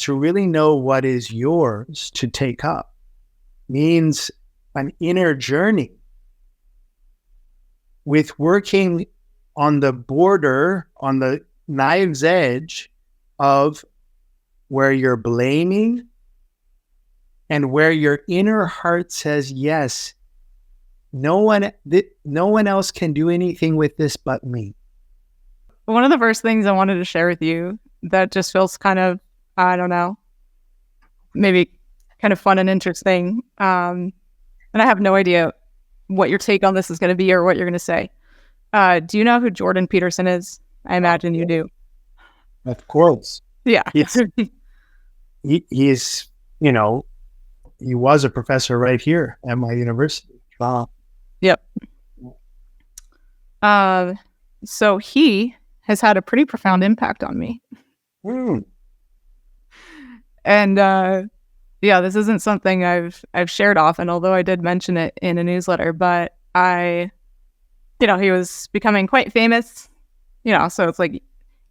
to really know what is yours to take up means an inner journey with working on the border, on the knife's edge of where you're blaming and where your inner heart says, yes, no one else can do anything with this but me. One of the first things I wanted to share with you that just feels kind of, I don't know, maybe kind of fun and interesting. And I have no idea what your take on this is going to be or what you're going to say. Do you know who Jordan Peterson is? I imagine you do. Of course. Yeah. He's, he was a professor right here at my university. Yep. So he has had a pretty profound impact on me. And this isn't something I've shared often, although I did mention it in a newsletter, but he was becoming quite famous, so it's like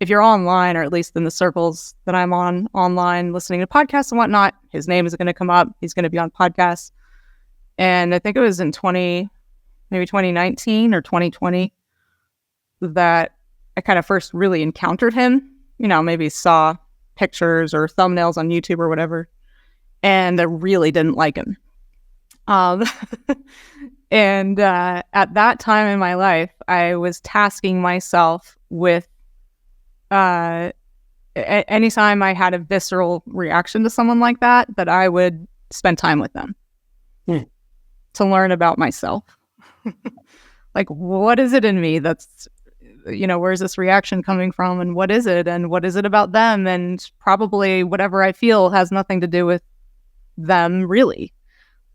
if you're online, or at least in the circles that I'm on online listening to podcasts and whatnot, his name is going to come up. He's going to be on podcasts. And I think it was in 2019 or 2020 that I kind of first really encountered him, maybe saw pictures or thumbnails on YouTube or whatever, and I really didn't like him. And at that time in my life, I was tasking myself with anytime I had a visceral reaction to someone like that I would spend time with them to learn about myself. Like, what is it in me that's, where's this reaction coming from, and what is it about them? And probably whatever I feel has nothing to do with them, really.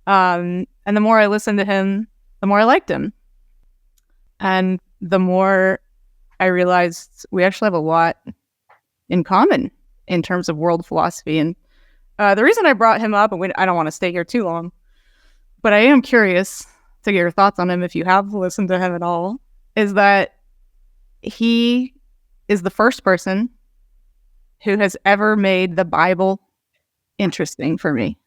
And the more I listened to him, the more I liked him. And the more I realized we actually have a lot in common in terms of world philosophy. And the reason I brought him up, and I don't want to stay here too long, but I am curious to get your thoughts on him if you have listened to him at all, is that he is the first person who has ever made the Bible interesting for me.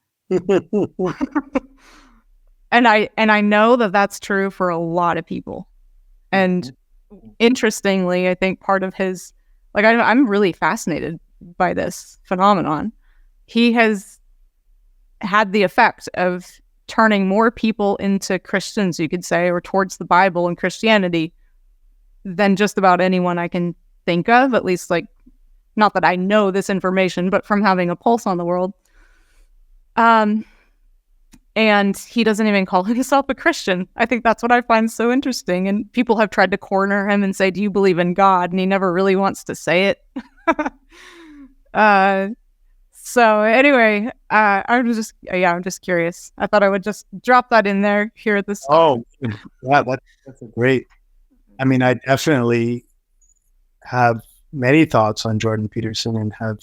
And I know that that's true for a lot of people. And interestingly, I think part of his, I'm really fascinated by this phenomenon. He has had the effect of turning more people into Christians, you could say, or towards the Bible and Christianity than just about anyone I can think of, at least not that I know this information, but from having a pulse on the world. And he doesn't even call himself a Christian. I think that's what I find so interesting. And people have tried to corner him and say, do you believe in God? And he never really wants to say it. So anyway, I'm just curious. I thought I would just drop that in there here at this. Oh, yeah, that's a great. I mean, I definitely have many thoughts on Jordan Peterson and have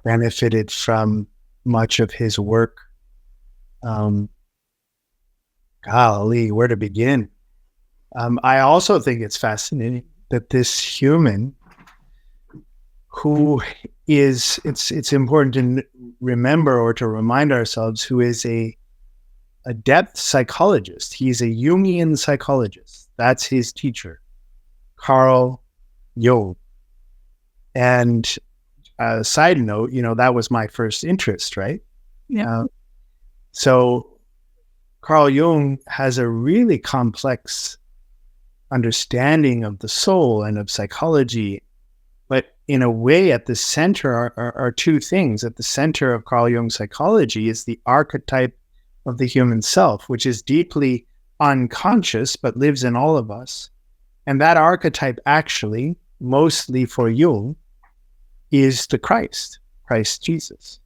benefited from much of his work. Golly, where to begin? I also think it's fascinating that this human who is, it's important to remember or to remind ourselves, who is a depth psychologist. He's a Jungian psychologist. That's his teacher, Carl Jung. And a side note, that was my first interest, right? Yeah. So Carl Jung has a really complex understanding of the soul and of psychology. But in a way, at the center are two things. At the center of Carl Jung's psychology is the archetype of the human self, which is deeply unconscious, but lives in all of us. And that archetype actually, mostly for Jung, is the Christ Jesus.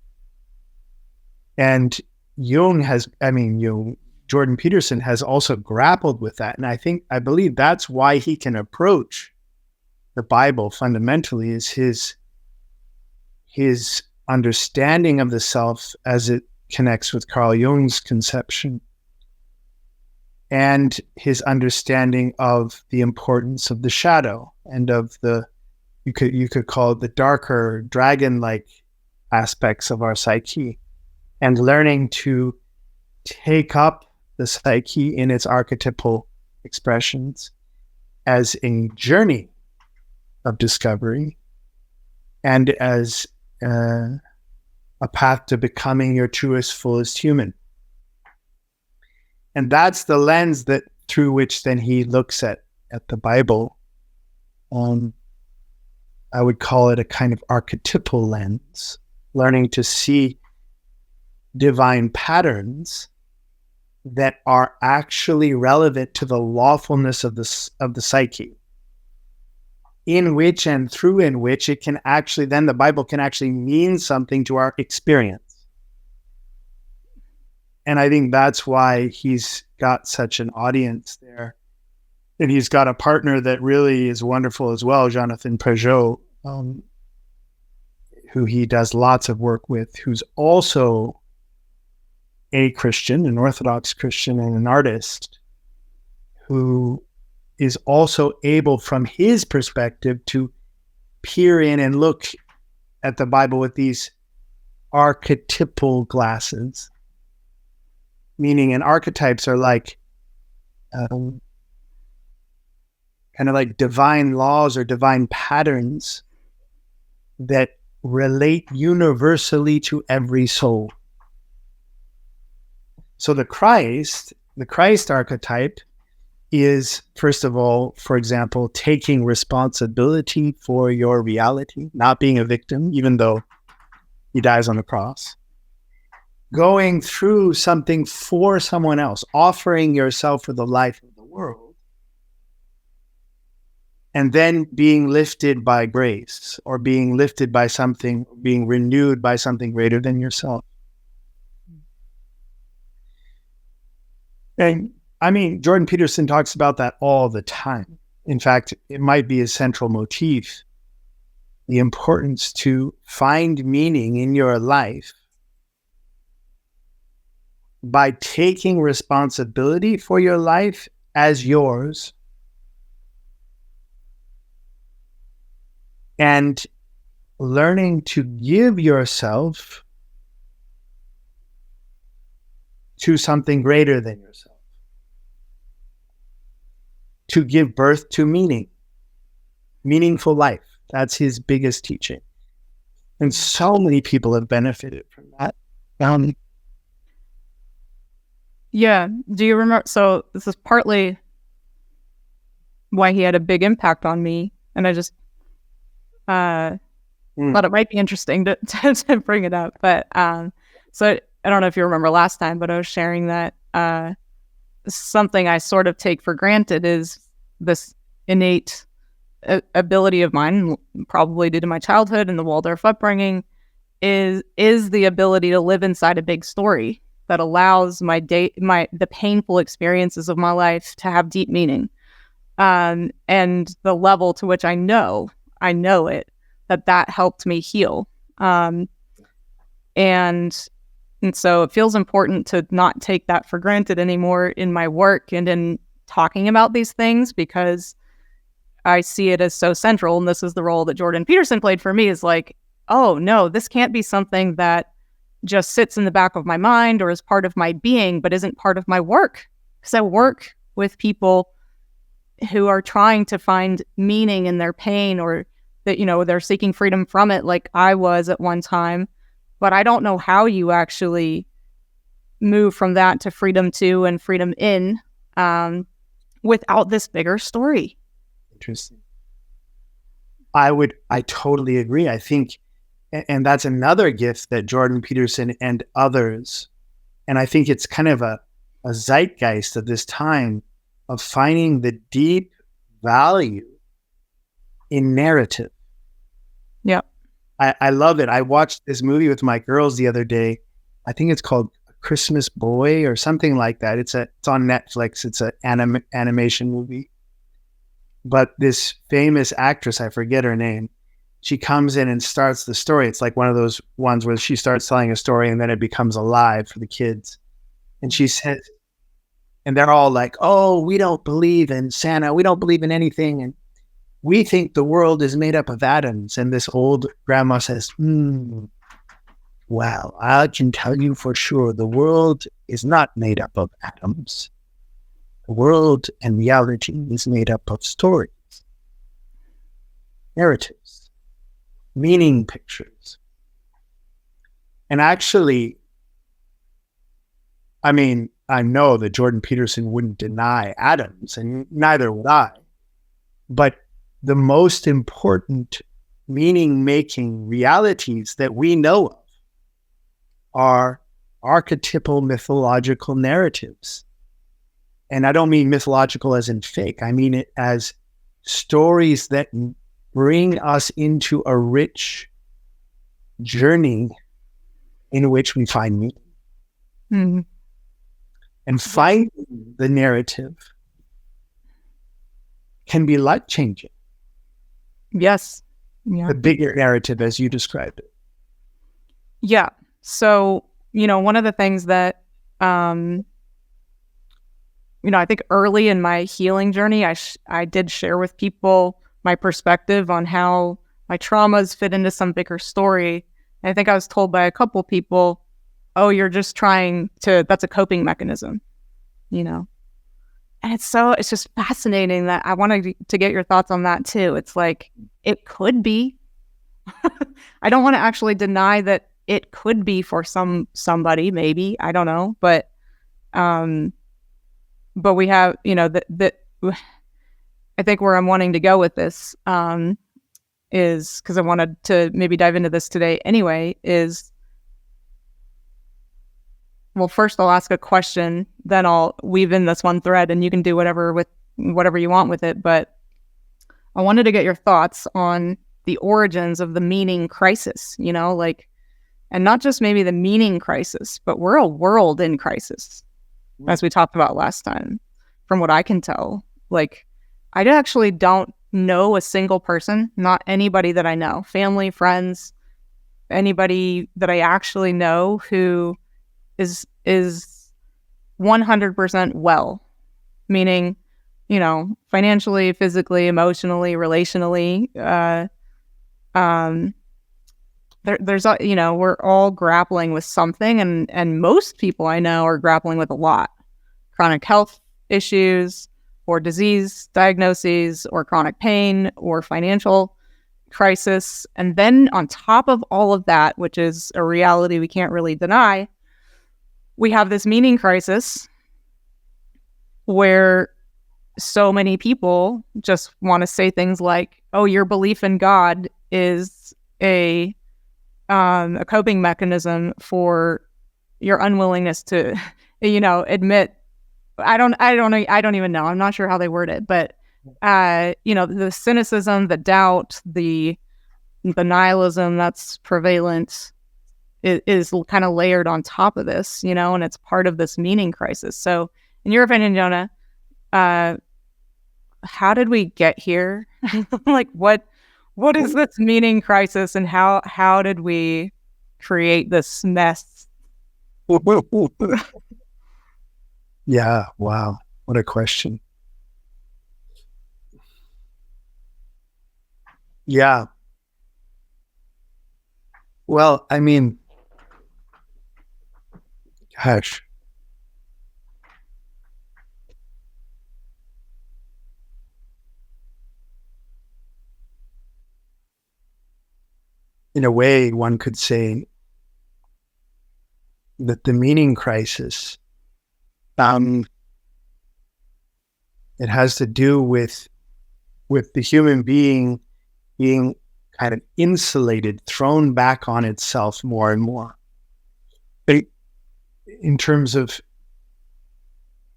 And Jordan Peterson has also grappled with that. And I believe that's why he can approach the Bible fundamentally, is his understanding of the self as it connects with Carl Jung's conception, and his understanding of the importance of the shadow and of the, you could call it the darker dragon-like aspects of our psyche and learning to take up the psyche in its archetypal expressions as a journey of discovery and as a path to becoming your truest, fullest human. And that's the lens that through which then he looks at the Bible. I would call it a kind of archetypal lens, learning to see divine patterns that are actually relevant to the lawfulness of the psyche, in which and through in which it can actually, then the Bible can actually mean something to our experience. And I think that's why he's got such an audience there. And he's got a partner that really is wonderful as well, Jonathan Peugeot, who he does lots of work with, who's also a Christian, an Orthodox Christian, and an artist who is also able, from his perspective, to peer in and look at the Bible with these archetypal glasses. Meaning, and archetypes are like kind of like divine laws or divine patterns that relate universally to every soul. So the Christ archetype is, first of all, for example, taking responsibility for your reality, not being a victim, even though he dies on the cross. Going through something for someone else, offering yourself for the life of the world, and then being lifted by grace, or being lifted by something, being renewed by something greater than yourself. And I mean, Jordan Peterson talks about that all the time. In fact, it might be a central motif, the importance to find meaning in your life by taking responsibility for your life as yours and learning to give yourself to something greater than yourself, to give birth to meaningful life. That's his biggest teaching. And so many people have benefited from that. Yeah. Do you remember? So this is partly why he had a big impact on me. And I just thought it might be interesting to bring it up. But so I don't know if you remember last time, but I was sharing that something I sort of take for granted is this innate ability of mine, probably due to my childhood and the Waldorf upbringing, is the ability to live inside a big story that allows the painful experiences of my life to have deep meaning, and the level to which I know it, that helped me heal, and so it feels important to not take that for granted anymore in my work and in talking about these things, because I see it as so central. And this is the role that Jordan Peterson played for me, is like, oh no, this can't be something that just sits in the back of my mind or is part of my being, but isn't part of my work. Because I work with people who are trying to find meaning in their pain, or that, they're seeking freedom from it, like I was at one time. But I don't know how you actually move from that to freedom to and freedom in without this bigger story. Interesting. I totally agree. I think, and that's another gift that Jordan Peterson and others, and I think it's kind of a zeitgeist of this time, of finding the deep value in narrative. Yeah. I love it. I watched this movie with my girls the other day. I think it's called Christmas Boy or something like that. It's on Netflix. It's an animation movie. But this famous actress, I forget her name, she comes in and starts the story. It's like one of those ones where she starts telling a story and then it becomes alive for the kids. And she says, and they're all like, oh, we don't believe in Santa. We don't believe in anything. And we think the world is made up of atoms. And this old grandma says, well, I can tell you for sure the world is not made up of atoms. The world and reality is made up of stories, narratives, meaning pictures. And actually, I mean, I know that Jordan Peterson wouldn't deny atoms, and neither would I. But the most important meaning-making realities that we know of are archetypal mythological narratives. And I don't mean mythological as in fake. I mean it as stories that bring us into a rich journey in which we find meaning. Mm-hmm. And finding the narrative can be life-changing. Yes. Yeah. The bigger narrative as you described it. Yeah. So, one of the things that, I think early in my healing journey, I did share with people my perspective on how my traumas fit into some bigger story. And I think I was told by a couple people, oh, you're just that's a coping mechanism, And it's just fascinating that I wanted to get your thoughts on that too. It's like, it could be. I don't want to actually deny that it could be for somebody, maybe, I don't know. But we have, I think where I'm wanting to go with this is, because I wanted to maybe dive into this today anyway, is, well, first I'll ask a question, then I'll weave in this one thread, and you can do whatever you want with it. But I wanted to get your thoughts on the origins of the meaning crisis, and not just maybe the meaning crisis, but we're a world in crisis, as we talked about last time. From what I can tell, I actually don't know a single person, not anybody that I know, family, friends, anybody that I actually know who is 100% well, meaning, financially, physically, emotionally, relationally. There's we're all grappling with something, and most people I know are grappling with a lot: chronic health issues, or disease diagnoses, or chronic pain, or financial crisis. And then on top of all of that, which is a reality we can't really deny, we have this meaning crisis where so many people just want to say things like, oh, your belief in God is a coping mechanism for your unwillingness to, admit. I don't even know. I'm not sure how they word it, but the cynicism, the doubt, the nihilism that's prevalent is kind of layered on top of this, and it's part of this meaning crisis. So, in your opinion, Jonah, how did we get here? What is this meaning crisis, and how did we create this mess? Yeah, wow. What a question. Yeah. Well, I mean, gosh. In a way, one could say that the meaning crisis, it has to do with the human being being kind of insulated, thrown back on itself more and more. But in terms of,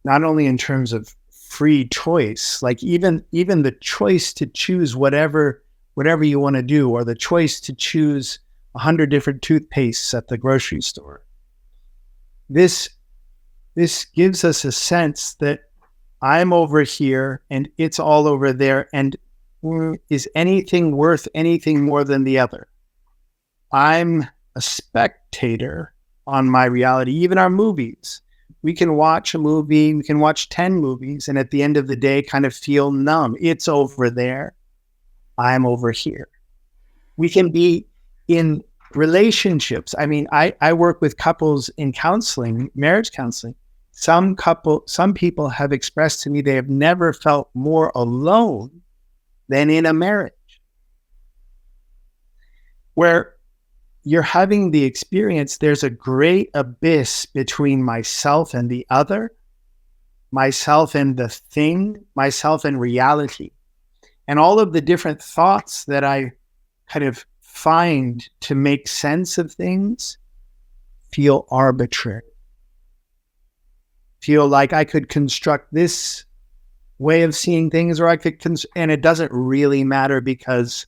not only in terms of free choice, like even the choice to choose whatever you want to do, or the choice to choose 100 different toothpastes at the grocery store. This gives us a sense that I'm over here and it's all over there, and is anything worth anything more than the other? I'm a spectator on my reality. Even our movies. We can watch a movie, we can watch 10 movies, and at the end of the day kind of feel numb. It's over there. I'm over here. We can be in relationships. I mean, I work with couples in counseling, marriage counseling. Some people have expressed to me they have never felt more alone than in a marriage, where you're having the experience, there's a great abyss between myself and the other, myself and the thing, myself and reality. And all of the different thoughts that I kind of find to make sense of things feel arbitrary. Feel like I could construct this way of seeing things, or I could, and it doesn't really matter because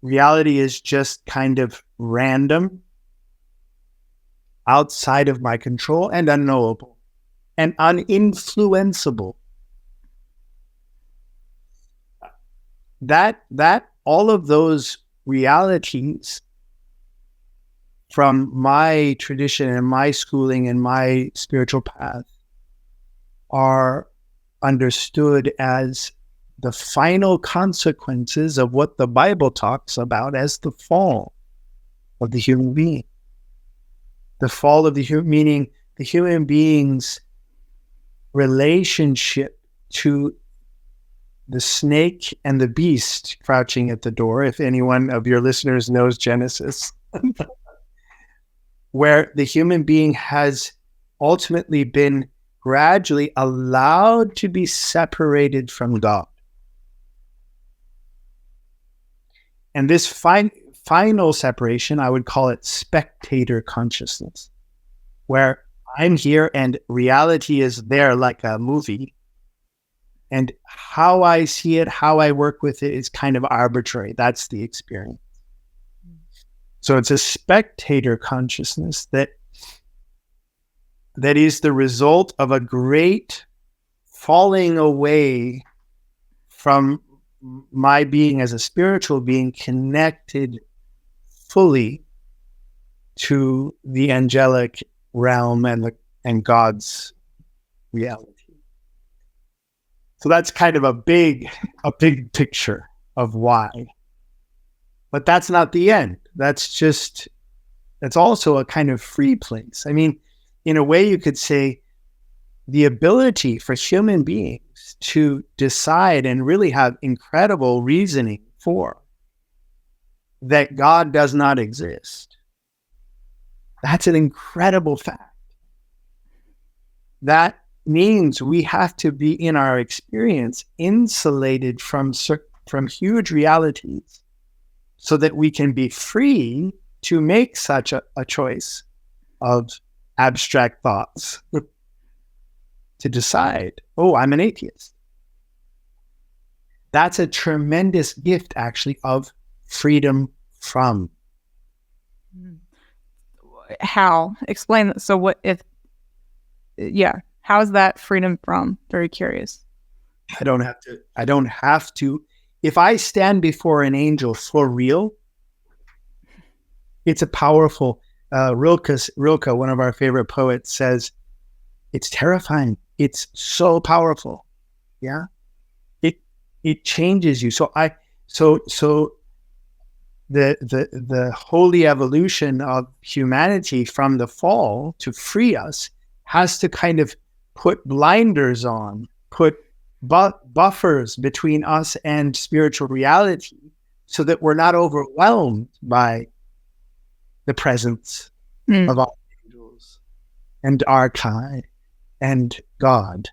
reality is just kind of random, outside of my control, and unknowable and uninfluenceable. That all of those realities from my tradition and my schooling and my spiritual path are understood as the final consequences of what the Bible talks about as the fall of the human being. The fall of the human, meaning the human being's relationship to the snake and the beast crouching at the door, if anyone of your listeners knows Genesis, where the human being has ultimately been gradually allowed to be separated from God. And this final separation, I would call it spectator consciousness, where I'm here and reality is there like a movie. And how I see it, how I work with it is kind of arbitrary. That's the experience. So it's a spectator consciousness that is the result of a great falling away from my being as a spiritual being connected fully to the angelic realm and God's reality. So that's kind of a big picture of why. But that's not the end. That's also a kind of free place. I mean, in a way you could say the ability for human beings to decide and really have incredible reasoning for that God does not exist. That's an incredible fact. That means we have to be, in our experience, insulated from huge realities so that we can be free to make such a choice of abstract thoughts to decide, oh, I'm an atheist. That's a tremendous gift, actually, of freedom from. How? Explain that. So what if, how is that freedom from? Very curious. I don't have to. If I stand before an angel for real, it's a powerful, Rilke, one of our favorite poets, says, it's terrifying. It's so powerful. Yeah. It changes you. So the holy evolution of humanity from the fall to free us has to kind of put blinders on, put buffers between us and spiritual reality so that we're not overwhelmed by the presence of all angels and archetypes and God.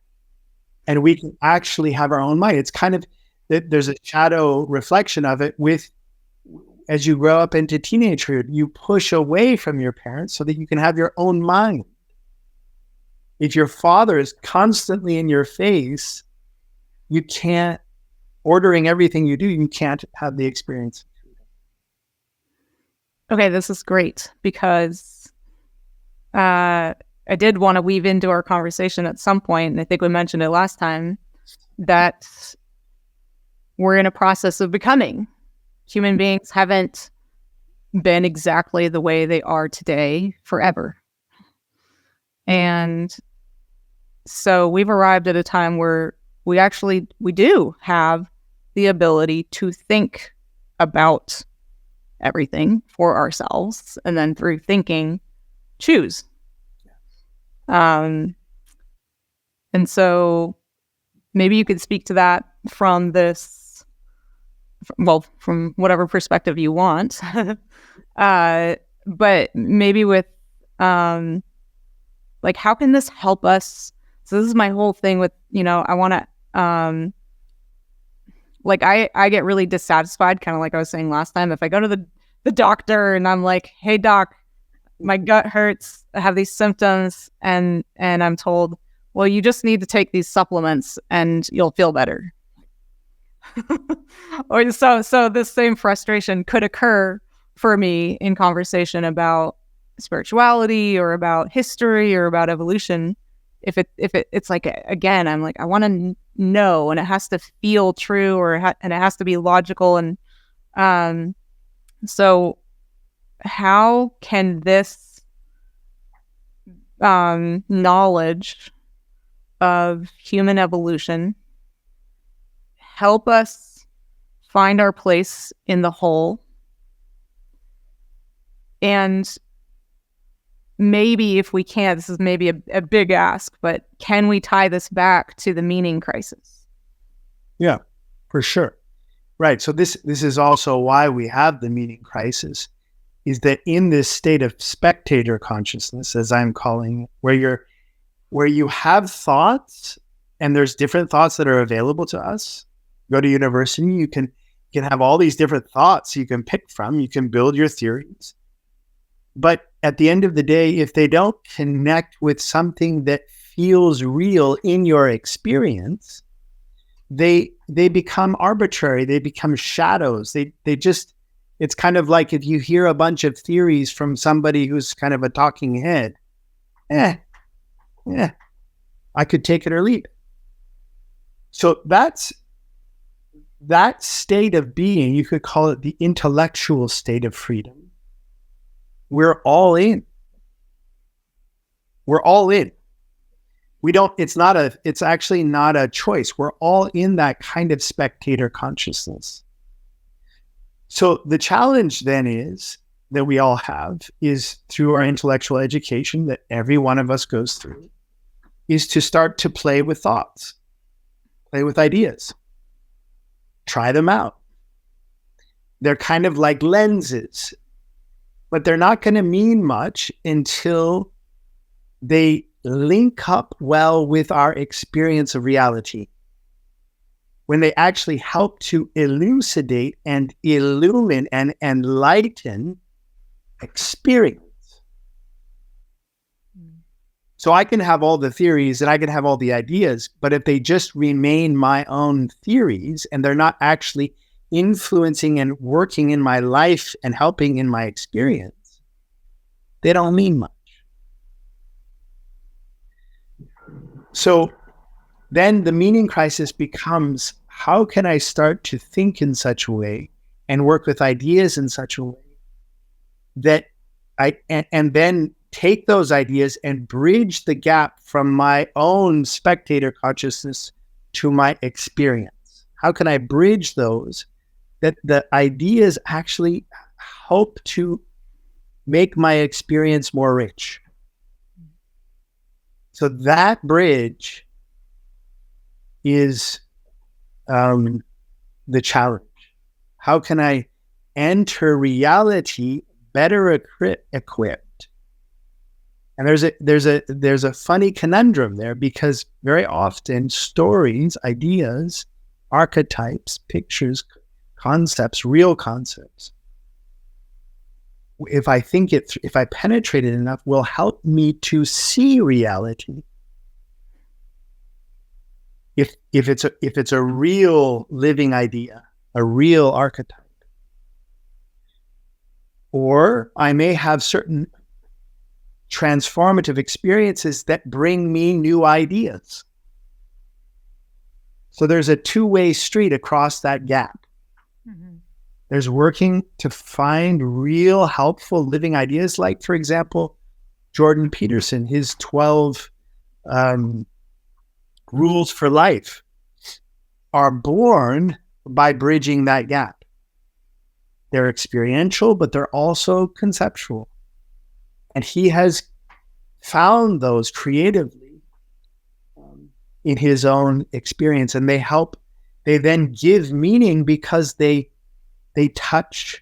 And we can actually have our own mind. It's kind of, there's a shadow reflection of it with, as you grow up into teenagehood, you push away from your parents so that you can have your own mind. If your father is constantly in your face, you can't, ordering everything you do, you can't have the experience. Okay, this is great because I did want to weave into our conversation at some point, and I think we mentioned it last time, that we're in a process of becoming. Human beings haven't been exactly the way they are today forever. And so we've arrived at a time where we do have the ability to think about everything for ourselves, and then through thinking, choose. And so maybe you could speak to that from this, well, from whatever perspective you want. But maybe with, like, how can this help us? So this is my whole thing with, I want to, like, I get really dissatisfied, kind of like I was saying last time. If I go to the doctor and I'm like, hey, doc, my gut hurts, I have these symptoms, and I'm told, well, you just need to take these supplements and you'll feel better. Or so this same frustration could occur for me in conversation about spirituality or about history or about evolution. If it's like, again, I'm like, I want to know, and it has to feel true, and it has to be logical. And so how can this knowledge of human evolution help us find our place in the whole? And maybe if we can, this is maybe a big ask, but can we tie this back to the meaning crisis? Yeah, for sure. Right. So this is also why we have the meaning crisis, is that in this state of spectator consciousness, as I'm calling it, where you have thoughts, and there's different thoughts that are available to us. Go to university, you can have all these different thoughts you can pick from. You can build your theories. But at the end of the day, if they don't connect with something that feels real in your experience, they become arbitrary. They become shadows. They just, it's kind of like if you hear a bunch of theories from somebody who's kind of a talking head, I could take it or leave it. So that state of being, you could call it the intellectual state of freedom. We're all in. We're all in. It's actually not a choice. We're all in that kind of spectator consciousness. So the challenge then is that we all have is through our intellectual education that every one of us goes through, is to start to play with thoughts, play with ideas, try them out. They're kind of like lenses, but they're not going to mean much until they link up well with our experience of reality. When they actually help to elucidate and illumine and enlighten experience. So I can have all the theories and I can have all the ideas, but if they just remain my own theories and they're not actually influencing and working in my life and helping in my experience, they don't mean much. So then the meaning crisis becomes, how can I start to think in such a way and work with ideas in such a way that and then take those ideas and bridge the gap from my own spectator consciousness to my experience? How can I bridge those, that the ideas actually help to make my experience more rich? So that bridge is the challenge. How can I enter reality better equipped? And there's a funny conundrum there, because very often stories, ideas, archetypes, pictures, concepts, real concepts, if I penetrate it enough, will help me to see reality. If it's a real living idea, a real archetype. Or I may have certain transformative experiences that bring me new ideas. So there's a two-way street across that gap. Mm-hmm. There's working to find real helpful living ideas, like, for example, Jordan Peterson, his 12 rules for life are born by bridging that gap. They're experiential, but they're also conceptual. And he has found those creatively in his own experience, and they then give meaning because they touch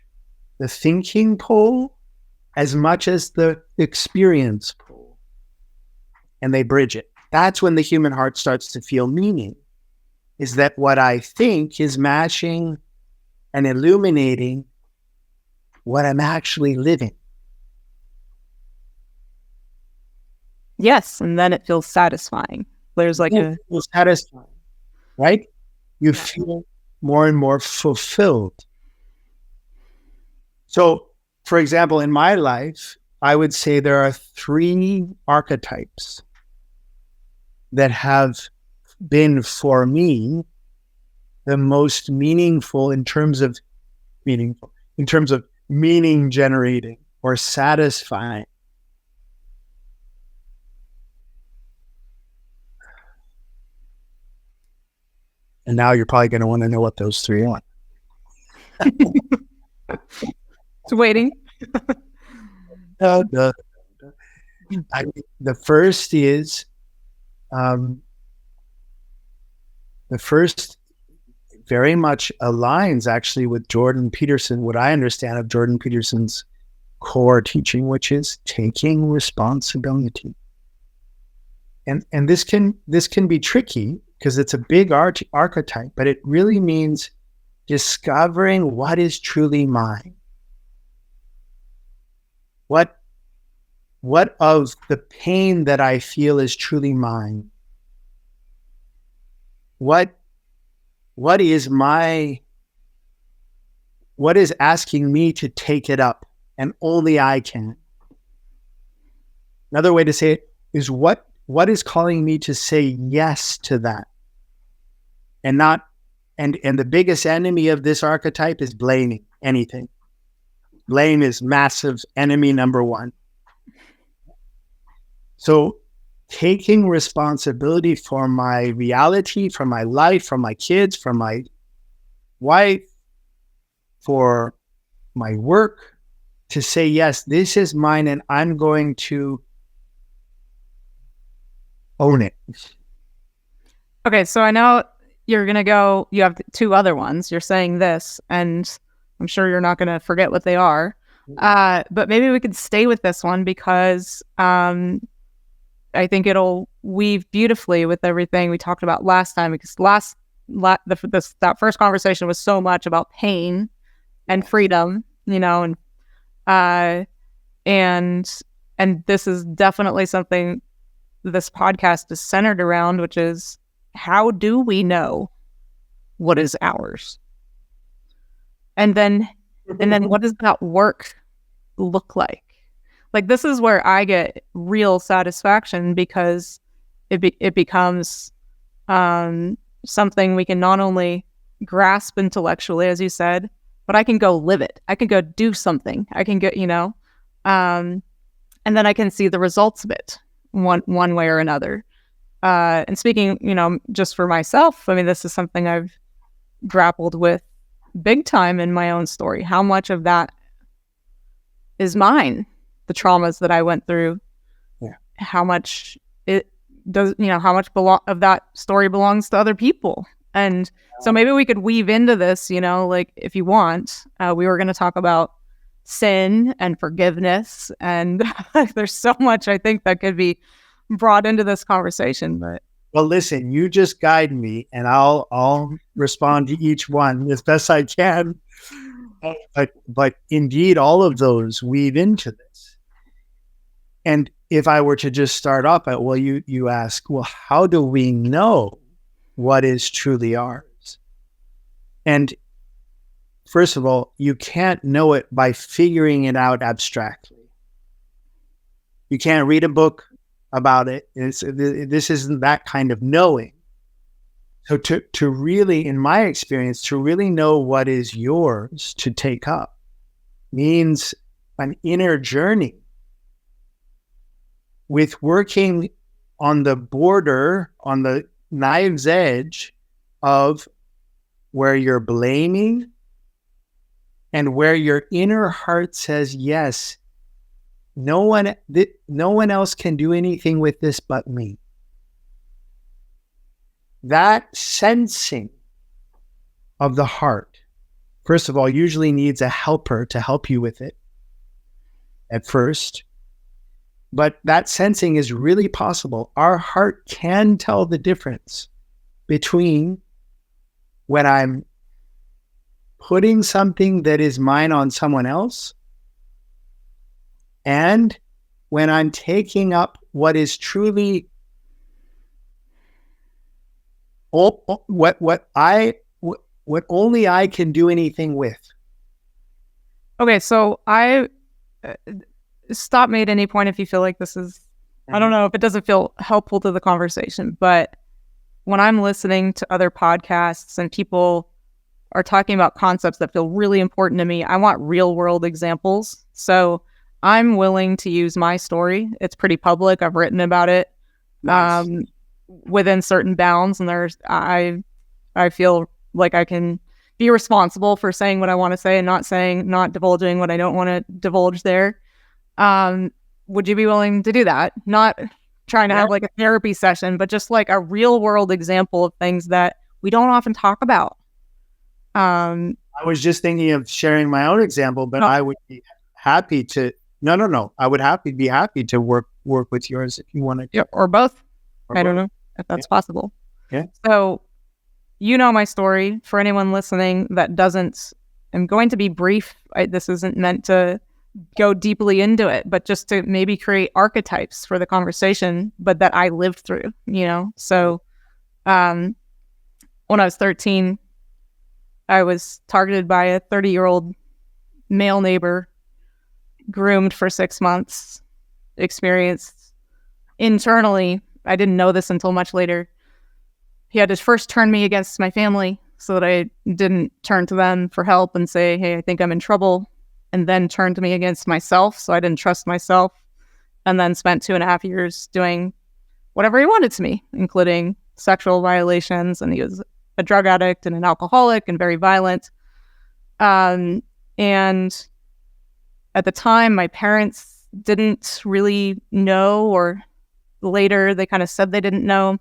the thinking pole as much as the experience pole, and they bridge it. That's when the human heart starts to feel meaning, is that what I think is matching and illuminating what I'm actually living. Yes, and then it feels satisfying. There's like it feels satisfying, right? You feel more and more fulfilled. So, for example, in my life, I would say there are 3 archetypes that have been for me the most meaningful in terms of meaning generating or satisfying. And now you're probably going to want to know what those 3 are. It's waiting. The first is the first very much aligns actually with Jordan Peterson, what I understand of Jordan Peterson's core teaching, which is taking responsibility. And this can be tricky because it's a big archetype, but it really means discovering what is truly mine. What of the pain that I feel is truly mine? What is asking me to take it up, and only I can? Another way to say it is what is calling me to say yes to that, and not, and the biggest enemy of this archetype is blaming anything. Blame is massive enemy number 1. So taking responsibility for my reality, for my life, for my kids, for my wife, for my work, to say, yes, this is mine and I'm going to own it. Okay, so I know you're going to go, you have 2 other ones. You're saying this, and I'm sure you're not going to forget what they are. But maybe we could stay with this one because I think it'll weave beautifully with everything we talked about last time, because that first conversation was so much about pain and freedom, and this is definitely something this podcast is centered around, which is, how do we know what is ours? And then what does that work look like? Like, this is where I get real satisfaction, because it becomes something we can not only grasp intellectually, as you said, but I can go live it. I can go do something. I can get, and then I can see the results of it one way or another. And speaking, just for myself, I mean, this is something I've grappled with big time in my own story. How much of that is mine? The traumas that I went through. Yeah. How much it does, how much of that story belongs to other people. And so maybe we could weave into this, like, if you want, we were going to talk about sin and forgiveness, and there's so much I think that could be brought into this conversation. But well, listen, you just guide me, and I'll respond to each one as best I can. But indeed, all of those weave into this. And if I were to just start off at, well, you ask, well, how do we know what is truly ours? And first of all, you can't know it by figuring it out abstractly. You can't read a book about it. This isn't that kind of knowing. So to really, in my experience, to really know what is yours to take up means an inner journey with working on the border, on the knife's edge of where you're blaming and where your inner heart says, yes, no one else can do anything with this but me. That sensing of the heart, first of all, usually needs a helper to help you with it at first. But that sensing is really possible. Our heart can tell the difference between when I'm putting something that is mine on someone else and when I'm taking up what is truly what only I can do anything with. Okay, so I stop me at any point if you feel like this is, I don't know if it doesn't feel helpful to the conversation, but when I'm listening to other podcasts and people are talking about concepts that feel really important to me, I want real world examples. So I'm willing to use my story. It's pretty public. I've written about it. Nice. Within certain bounds, and I feel like I can be responsible for saying what I want to say and not divulging what I don't want to divulge there. Would you be willing to do that? Not trying to have like a therapy session, but just like a real world example of things that we don't often talk about. I was just thinking of sharing my own example, but I would be happy to. No. I would be happy to work with yours if you wanted to. Yeah, or both. I don't know if that's possible. Yeah. So, you know my story. For anyone listening that doesn't, I'm going to be brief. This isn't meant to go deeply into it, but just to maybe create archetypes for the conversation, but that I lived through, So, when I was 13, I was targeted by a 30-year-old male neighbor, groomed for 6 months, experienced internally. I didn't know this until much later. He had to first turn me against my family so that I didn't turn to them for help and say, hey, I think I'm in trouble. And then turned me against myself. So I didn't trust myself. And then spent 2.5 years doing whatever he wanted to me, including sexual violations. And he was a drug addict and an alcoholic and very violent. And at the time, my parents didn't really know, or later they kind of said they didn't know.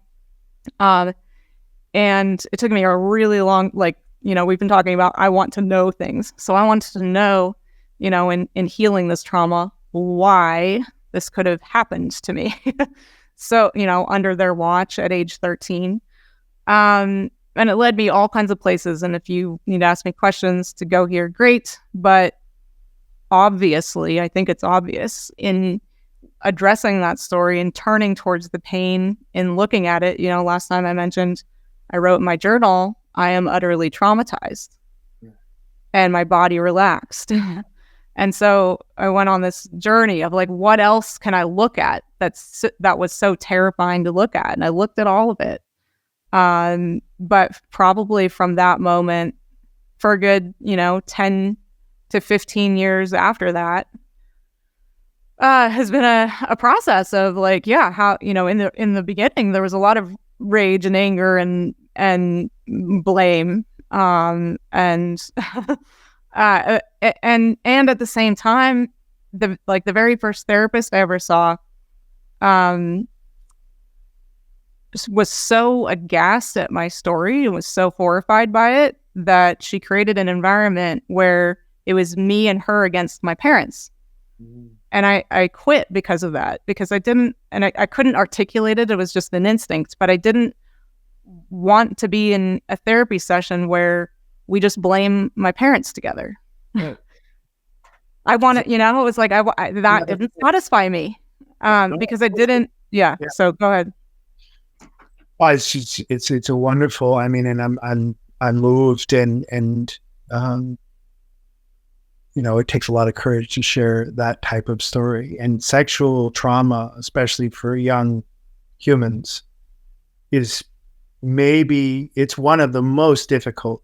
And it took me a really long, we've been talking about, I want to know things. So I wanted to know, in healing this trauma, why this could have happened to me. So, under their watch at age 13. And it led me all kinds of places. And if you need to ask me questions to go here, great. But obviously, I think it's obvious in addressing that story and turning towards the pain and looking at it. Last time I mentioned, I wrote in my journal, I am utterly traumatized. Yeah. And my body relaxed. And so I went on this journey of what else can I look at that was so terrifying to look at? And I looked at all of it. But probably from that moment for a good, 10 to 15 years after that, has been a process of how, in the beginning, there was a lot of rage and anger and blame, and and at the same time, the very first therapist I ever saw, was so aghast at my story and was so horrified by it that she created an environment where it was me and her against my parents. Mm. And I quit because of that, because I didn't, and I couldn't articulate it. It was just an instinct, but I didn't want to be in a therapy session where we just blame my parents together. Yeah. I wanted, it was that didn't satisfy me, because I didn't. Yeah. So go ahead. Well, it's a wonderful. I mean, and I'm moved, and it takes a lot of courage to share that type of story. And sexual trauma, especially for young humans, it's one of the most difficult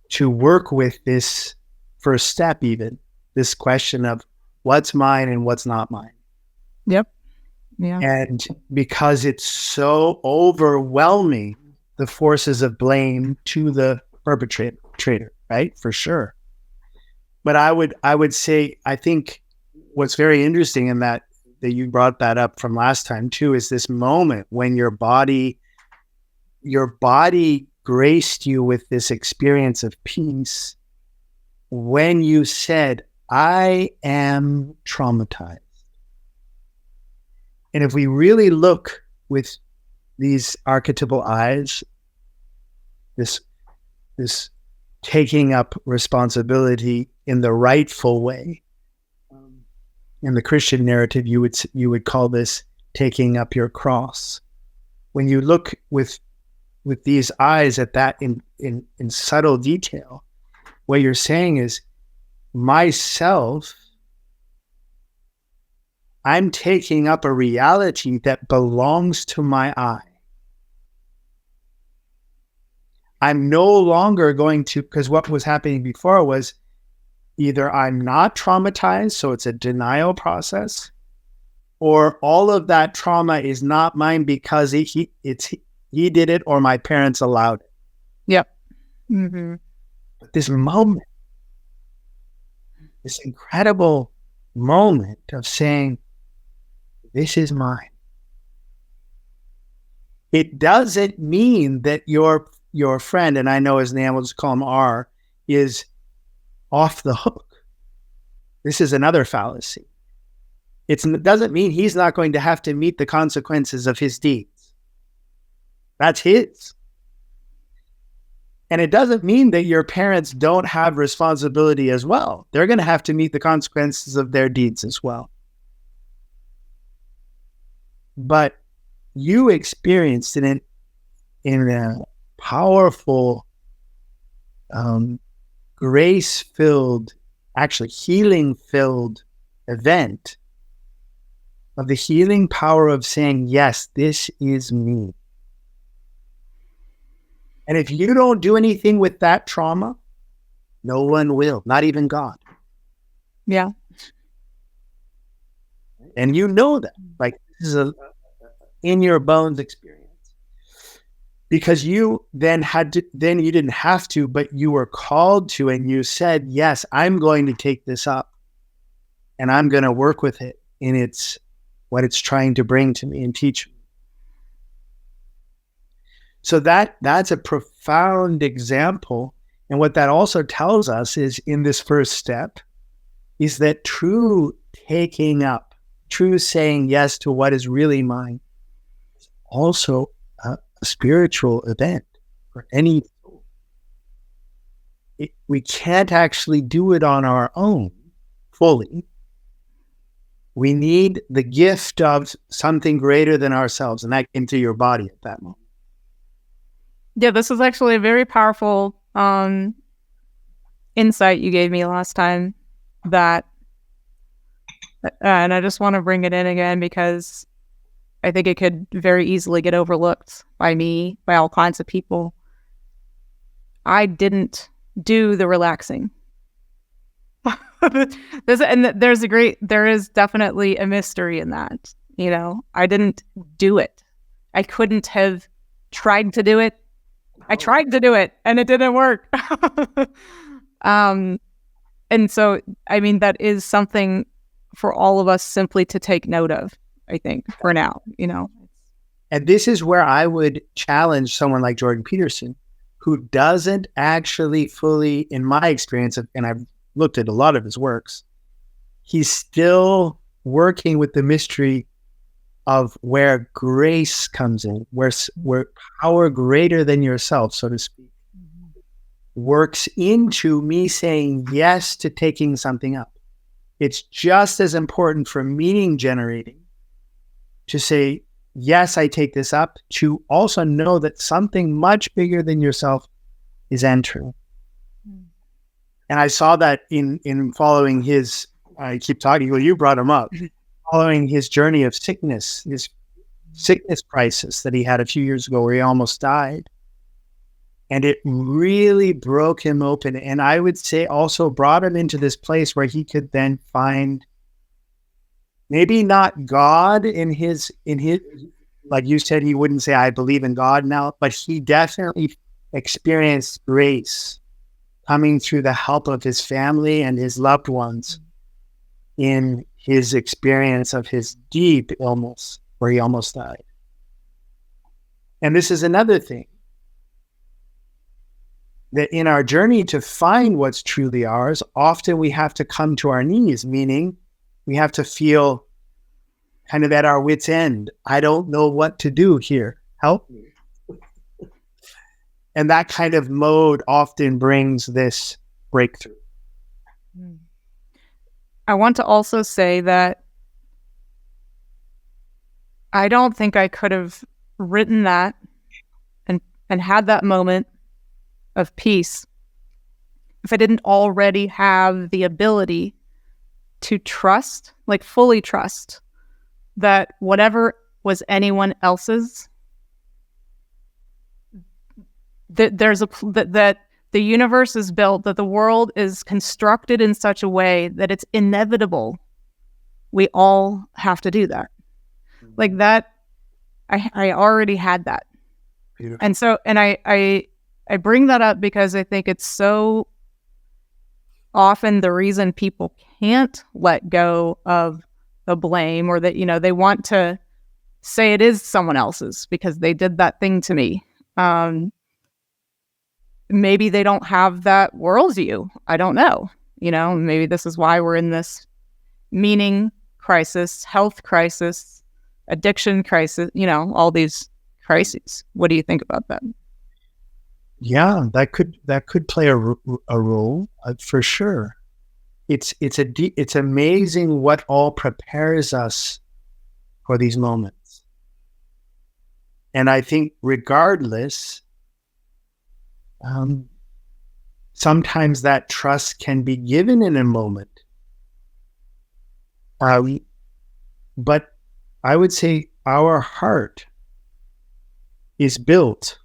to work with. This first step, even this question of what's mine and what's not mine. Yep. Yeah. And because it's so overwhelming, the forces of blame to the perpetrator, right? For sure. But I would say, I think what's very interesting in that you brought that up from last time too, is this moment when your body graced you with this experience of peace when you said, I am traumatized. And if we really look with these archetypal eyes, this taking up responsibility in the rightful way, in the Christian narrative, you would call this taking up your cross. When you look with these eyes at that in subtle detail, what you're saying is, myself, I'm taking up a reality that belongs to my I. I'm no longer going to, because what was happening before was either I'm not traumatized, so it's a denial process, or all of that trauma is not mine because he did it or my parents allowed it. Yep. Mm-hmm. But this moment, this incredible moment of saying, this is mine. It doesn't mean that your friend, and I know his name, we'll just call him R, is off the hook. This is another fallacy. It doesn't mean he's not going to have to meet the consequences of his deeds. That's his. And it doesn't mean that your parents don't have responsibility as well. They're going to have to meet the consequences of their deeds as well. But you experienced it in a powerful, grace-filled, actually healing-filled event of the healing power of saying, yes, this is me. And if you don't do anything with that trauma, no one will, not even God. Yeah. And you know that. Like, this is a in your bones experience. Because you then you didn't have to, but you were called to, and you said, yes, I'm going to take this up and I'm going to work with it in what it's trying to bring to me and teach me. So that's a profound example. And what that also tells us is, in this first step, is that true taking up, true saying yes to what is really mine, is also a spiritual event for any soul. We can't actually do it on our own fully. We need the gift of something greater than ourselves, and that into your body at that moment. Yeah, this is actually a very powerful insight you gave me last time, that, and I just want to bring it in again because I think it could very easily get overlooked by me, by all kinds of people. I didn't do the relaxing. There is definitely a mystery in that. You know, I didn't do it. I couldn't have tried to do it. I tried to do it and it didn't work. And so, I mean, that is something for all of us simply to take note of, I think, for now, you know. And this is where I would challenge someone like Jordan Peterson, who doesn't actually fully, in my experience, and I've looked at a lot of his works, he's still working with the mystery of where grace comes in, where power greater than yourself, so to speak, works into me saying yes to taking something up. It's just as important for meaning generating to say, yes, I take this up, to also know that something much bigger than yourself is entering. And I saw that in following his, I keep talking, well, you brought him up, following his journey of sickness, his sickness crisis that he had a few years ago where he almost died. And it really broke him open. And I would say also brought him into this place where he could then find maybe not God in his, like you said, he wouldn't say, I believe in God now, but he definitely experienced grace coming through the help of his family and his loved ones in his experience of his deep illness where he almost died. And this is another thing, that in our journey to find what's truly ours, often we have to come to our knees, meaning we have to feel kind of at our wit's end. I don't know what to do here. Help me. And that kind of mode often brings this breakthrough. I want to also say that I don't think I could have written that and had that moment of peace if I didn't already have the ability to trust, like fully trust, that whatever was anyone else's, that the universe is built, that the world is constructed in such a way that it's inevitable we all have to do that. Like that, I already had that. Beautiful. And so, and I bring that up because I think it's so often the reason people can't let go of the blame, or that, they want to say it is someone else's because they did that thing to me. Maybe they don't have that worldview. I don't know. Maybe this is why we're in this meaning crisis, health crisis, addiction crisis, all these crises. What do you think about that? Yeah, that could play a role for sure. It's amazing what all prepares us for these moments. And I think regardless, sometimes that trust can be given in a moment. But I would say our heart is built,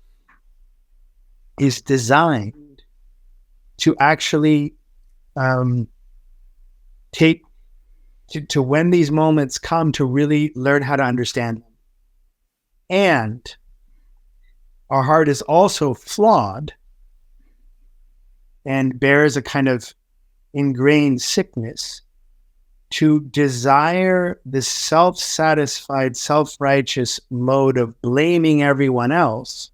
is designed to actually take to when these moments come, to really learn how to understand them. And our heart is also flawed and bears a kind of ingrained sickness to desire this self-satisfied, self-righteous mode of blaming everyone else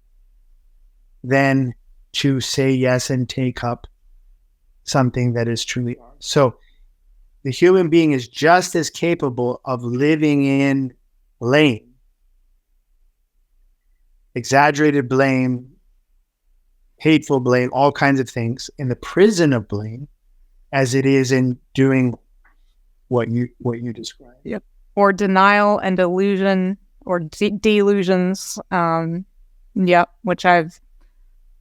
than to say yes and take up something that is truly ours. So the human being is just as capable of living in blame, exaggerated blame, hateful blame, all kinds of things, in the prison of blame, as it is in doing what you described. Yep. Or denial and delusion, or delusions. Yep, which I've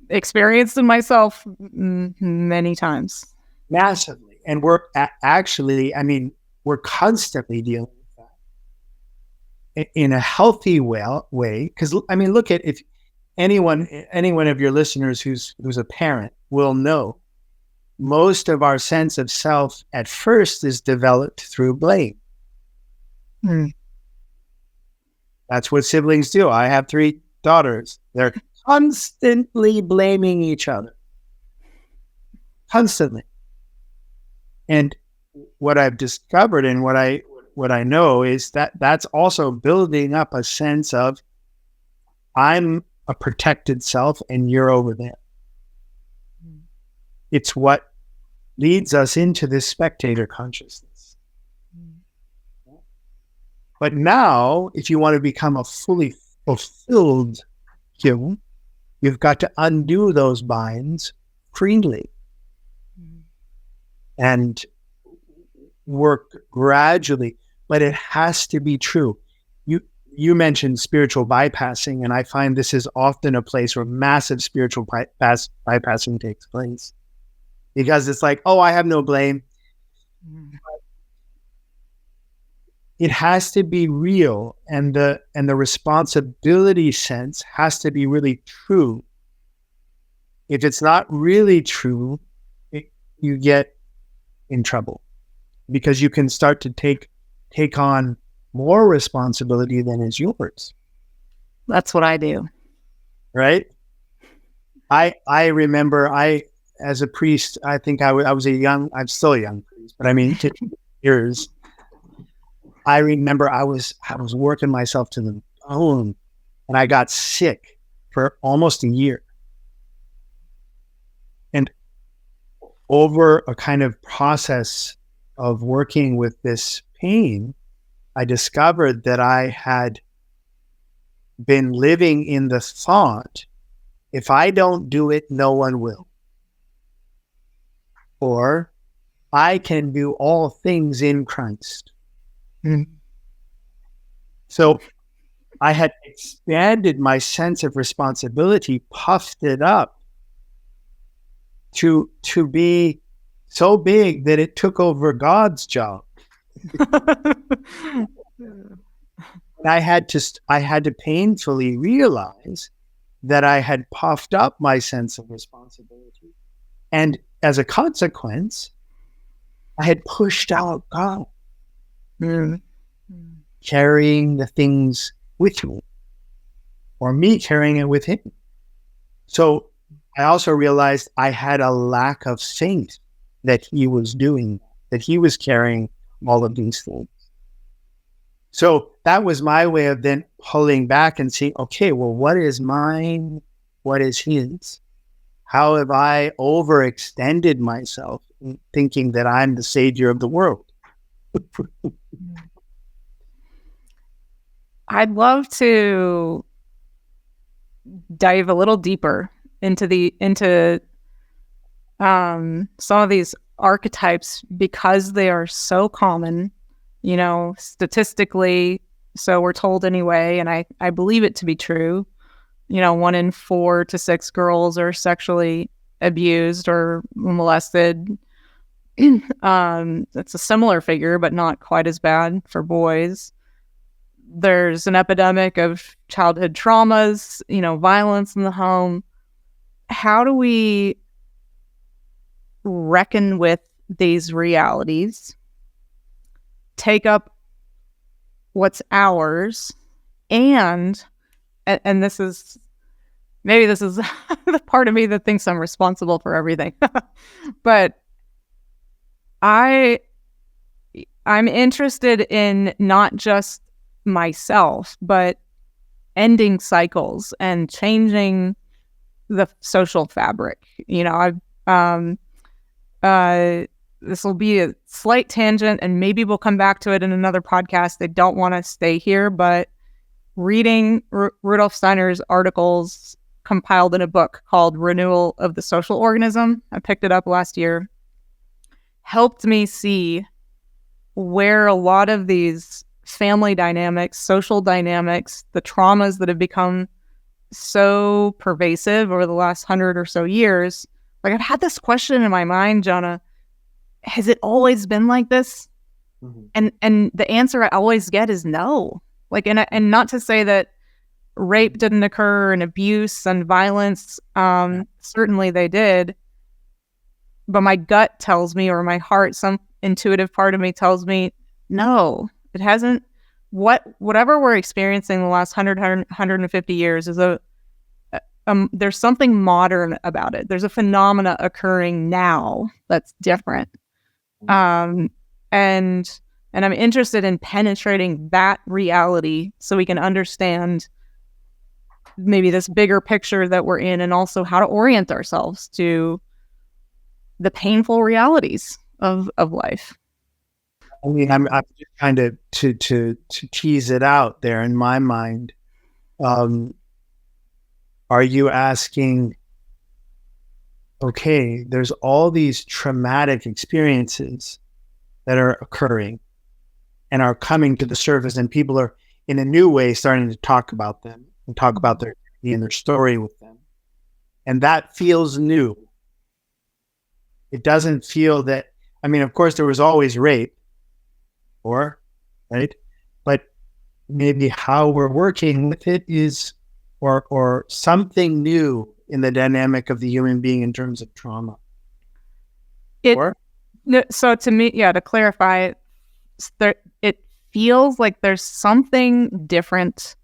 experienced in myself many times. Massively. And we're actually, we're constantly dealing with that in a healthy way. Because, look at, if any one of your listeners who's a parent will know, most of our sense of self at first is developed through blame. That's what siblings do. I have 3 daughters. They're constantly blaming each other. Constantly. And what I've discovered and what I know is that that's also building up a sense of, I'm a protected self and you're over there. It's what leads us into this spectator consciousness. But now, if you want to become a fully fulfilled human, you've got to undo those binds freely and work gradually. But it has to be true. You mentioned spiritual bypassing, and I find this is often a place where massive spiritual bypassing takes place. Because it's like, oh, I have no blame. It has to be real, and the responsibility sense has to be really true. If it's not really true, you get in trouble, because you can start to take on more responsibility than is yours. That's what I do. Right? I remember as a priest, I think I'm still a young priest, but I mean, 15 years. I remember I was working myself to the bone, and I got sick for almost a year. And over a kind of process of working with this pain, I discovered that I had been living in the thought, if I don't do it, no one will. Or I can do all things in Christ. Mm-hmm. So I had expanded my sense of responsibility, puffed it up to be so big that it took over God's job. I had to painfully realize that I had puffed up my sense of responsibility. And as a consequence, I had pushed out God, carrying the things with me, or me carrying it with him. So I also realized I had a lack of faith that he was doing, that he was carrying all of these things. So that was my way of then pulling back and saying, okay, well, what is mine? What is his? How have I overextended myself in thinking that I'm the savior of the world? I'd love to dive a little deeper into some of these archetypes, because they are so common, statistically, so we're told anyway, and I believe it to be true. 1 in 4 to 6 girls are sexually abused or molested. It's a similar figure, but not quite as bad for boys. There's an epidemic of childhood traumas, violence in the home. How do we reckon with these realities, take up what's ours, and this is the part of me that thinks I'm responsible for everything. But I'm interested in not just myself, but ending cycles and changing the social fabric. This will be a slight tangent, and maybe we'll come back to it in another podcast. I don't want to stay here, but reading Rudolf Steiner's articles compiled in a book called Renewal of the Social Organism, I picked it up last year, helped me see where a lot of these family dynamics, social dynamics, the traumas that have become so pervasive over the last 100 or so years. Like, I've had this question in my mind, Jonah, has it always been like this? Mm-hmm. And the answer I always get is no. Like, and not to say that rape didn't occur and abuse and violence, certainly they did. But my gut tells me, or my heart, some intuitive part of me tells me, no, it hasn't. Whatever we're experiencing the last 150 years is there's something modern about it. There's a phenomena occurring now that's different. And I'm interested in penetrating that reality so we can understand maybe this bigger picture that we're in, and also how to orient ourselves to the painful realities of life. I mean, I'm just kind of to tease it out there in my mind. Are you asking, okay, there's all these traumatic experiences that are occurring and are coming to the surface, and people are in a new way starting to talk about them and talk about their and their story with them. And that feels new. It doesn't feel that, I mean, of course there was always rape, right? But maybe how we're working with it is, or something new in the dynamic of the human being in terms of trauma. So to me, to clarify, it feels like there's something different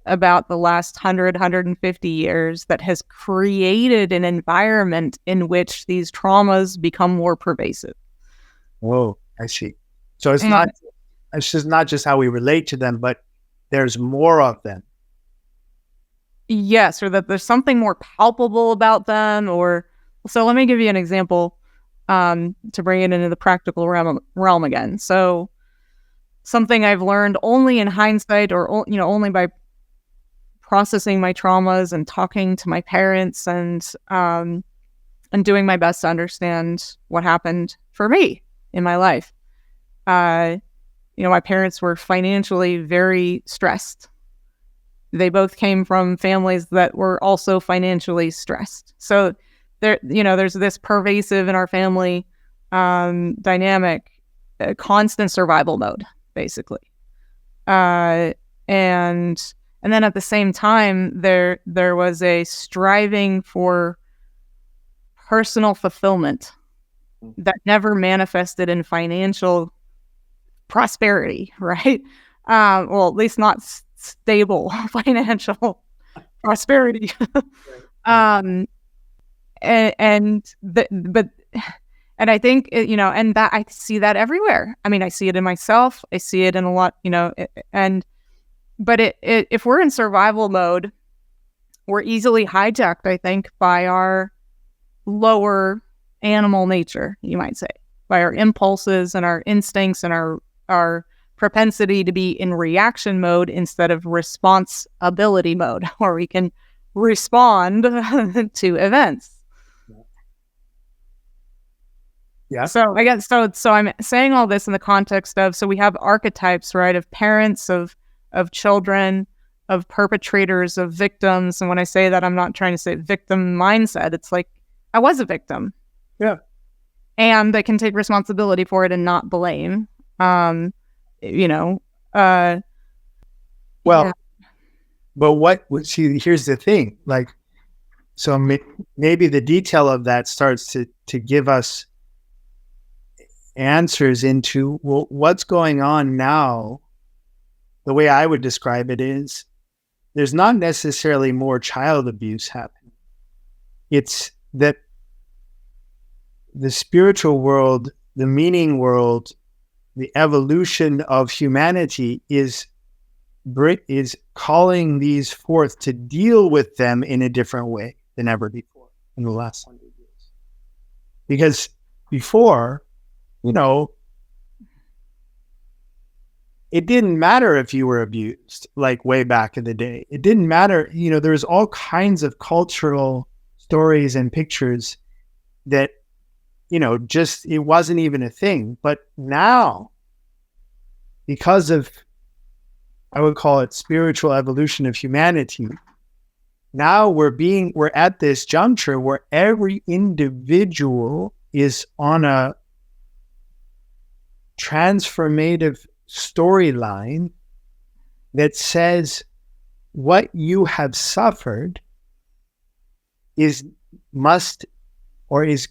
about the last 150 years that has created an environment in which these traumas become more pervasive. Whoa, I see. So it's just not just how we relate to them, but there's more of them. Yes, or that there's something more palpable about them. Or so let me give you an example to bring it into the practical realm again. So something I've learned only in hindsight, or only by processing my traumas and talking to my parents and doing my best to understand what happened for me in my life. My parents were financially very stressed. They both came from families that were also financially stressed. So there's this pervasive in our family dynamic, constant survival mode, basically. And then at the same time, there was a striving for personal fulfillment that never manifested in financial prosperity, right? Well, at least not stable financial prosperity. And I think, and that I see that everywhere. I mean, I see it in myself. I see it in a lot, but if we're in survival mode, we're easily hijacked, I think, by our lower animal nature, you might say, by our impulses and our instincts and our propensity to be in reaction mode instead of responsibility mode, where we can respond to events. Yeah. So I guess so I'm saying all this in the context of, so we have archetypes, right, of parents, of children, of perpetrators, of victims. And when I say that, I'm not trying to say victim mindset. It's like, I was a victim. Yeah. And I can take responsibility for it and not blame. Well, yeah. But here's the thing, like, so maybe the detail of that starts to give us answers into, well, what's going on now. The way I would describe it is, there's not necessarily more child abuse happening. It's that the spiritual world, the meaning world, the evolution of humanity is calling these forth to deal with them in a different way than ever before in the last 100 years. Because before, it didn't matter if you were abused, like way back in the day. It didn't matter. There's all kinds of cultural stories and pictures that, just, it wasn't even a thing. But now, because of, I would call it spiritual evolution of humanity, now we're at this juncture where every individual is on a transformative storyline that says what you have suffered is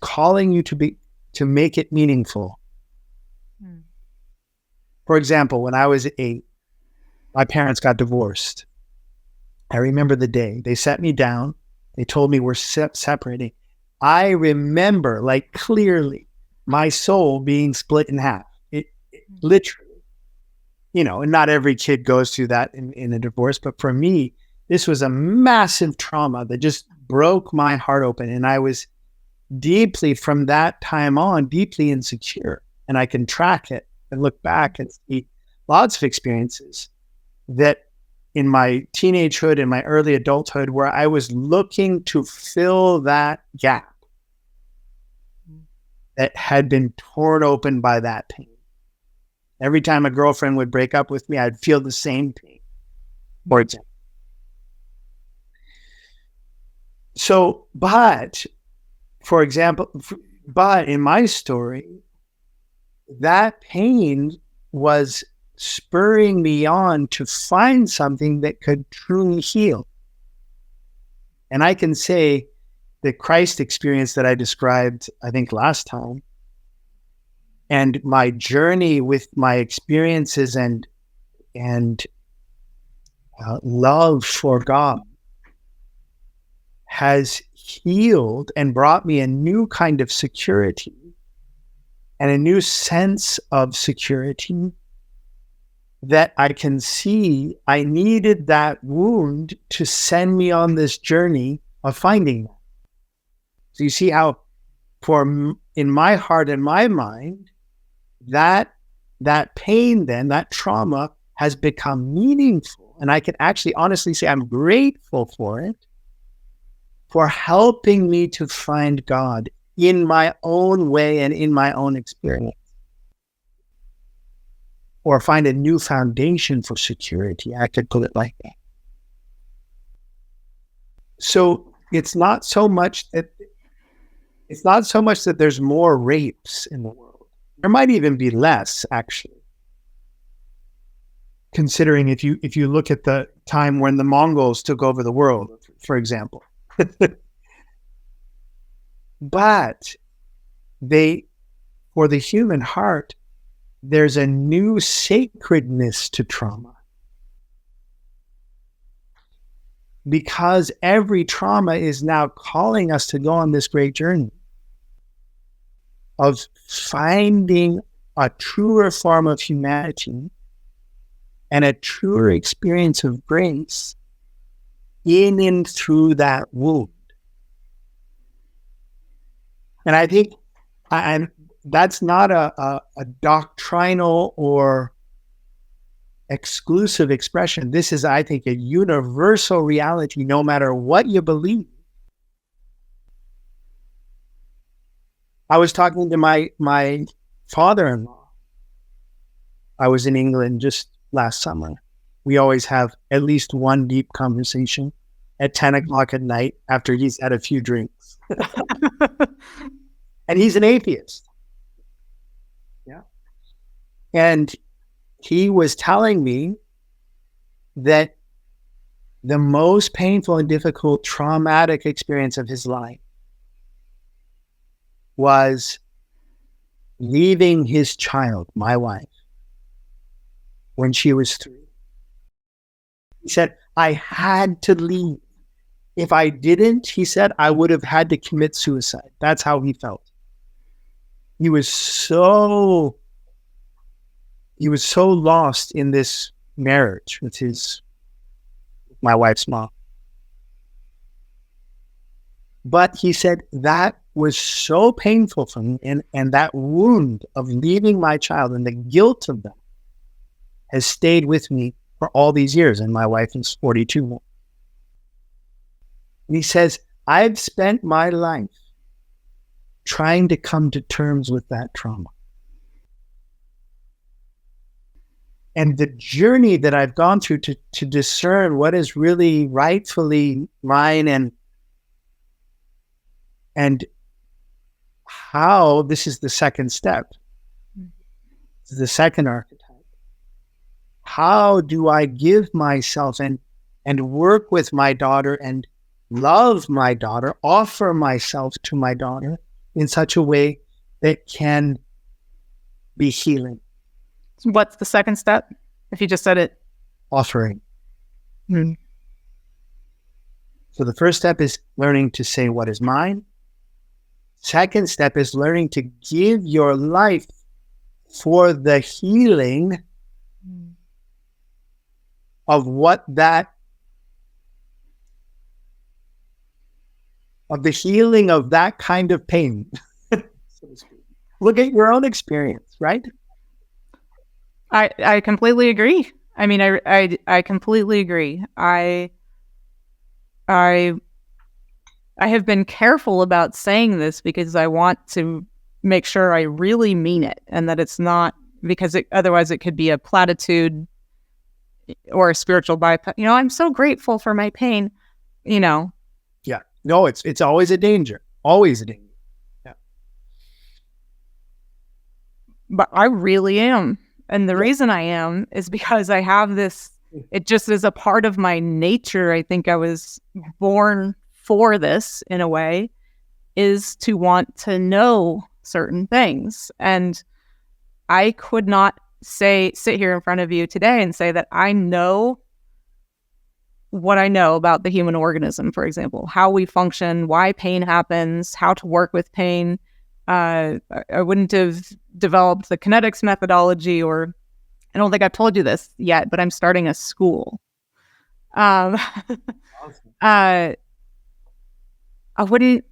calling you to make it meaningful. For example, when I was 8, my parents got divorced. I remember the day they sat me down. They told me we're separating. I remember, like, clearly my soul being split in half. It literally, and not every kid goes through that in a divorce, but for me, this was a massive trauma that just broke my heart open. And I was from that time on, deeply insecure. And I can track it and look back and see lots of experiences that in my teenagehood and my early adulthood, where I was looking to fill that gap that had been torn open by that pain. Every time a girlfriend would break up with me, I'd feel the same pain, for example. So, but in my story, that pain was spurring me on to find something that could truly heal. And I can say the Christ experience that I described, I think last time, and my journey with my experiences and love for God has healed and brought me a new kind of security and a new sense of security that I can see I needed that wound to send me on this journey of finding that. So you see how in my heart and my mind, that pain then, that trauma has become meaningful. And I can actually honestly say I'm grateful for it, for helping me to find God in my own way and in my own experience. Or find a new foundation for security. I could put it like that. So it's not so much that there's more rapes in the world. There might even be less, actually. Considering if you look at the time when the Mongols took over the world, for example. But for the human heart, there's a new sacredness to trauma. Because every trauma is now calling us to go on this great journey of finding a truer form of humanity and a truer experience of grace in and through that wound. And I think that's not a doctrinal or exclusive expression. This is, I think, a universal reality, no matter what you believe. I was talking to my father-in-law. I was in England just last summer. We always have at least one deep conversation at 10 o'clock at night after he's had a few drinks. And he's an atheist. Yeah. And he was telling me that the most painful and difficult traumatic experience of his life was leaving his child, my wife, when she was 3. He said, I had to leave. If I didn't, he said, I would have had to commit suicide. That's how he felt. He was so lost in this marriage with my wife's mom. But he said that was so painful for me, and that wound of leaving my child and the guilt of that has stayed with me for all these years, and my wife is 42. And he says, I've spent my life trying to come to terms with that trauma. And the journey that I've gone through to discern what is really rightfully mine and how this is the second step. This is the second archetype. How do I give myself and work with my daughter and love my daughter, offer myself to my daughter in such a way that can be healing? What's the second step? If you just said it. Offering. So the first step is learning to say what is mine. Second step is learning to give your life for the healing of the healing of that kind of pain. So to speak. Look at your own experience, right? I completely agree. I mean, I completely agree. I have been careful about saying this because I want to make sure I really mean it, and that it's not because otherwise it could be a platitude or a spiritual bypass. I'm so grateful for my pain. Yeah. No, it's always a danger. Always a danger. Yeah. But I really am. And the reason I am is because I have this, it just is a part of my nature. I think I was born for this in a way, is to want to know certain things. And I could not sit here in front of you today and say that I know what I know about the human organism, for example, how we function, why pain happens, how to work with pain. I wouldn't have developed the kinetics methodology, or I don't think I've told you this yet, but I'm starting a school. Awesome. I wouldn't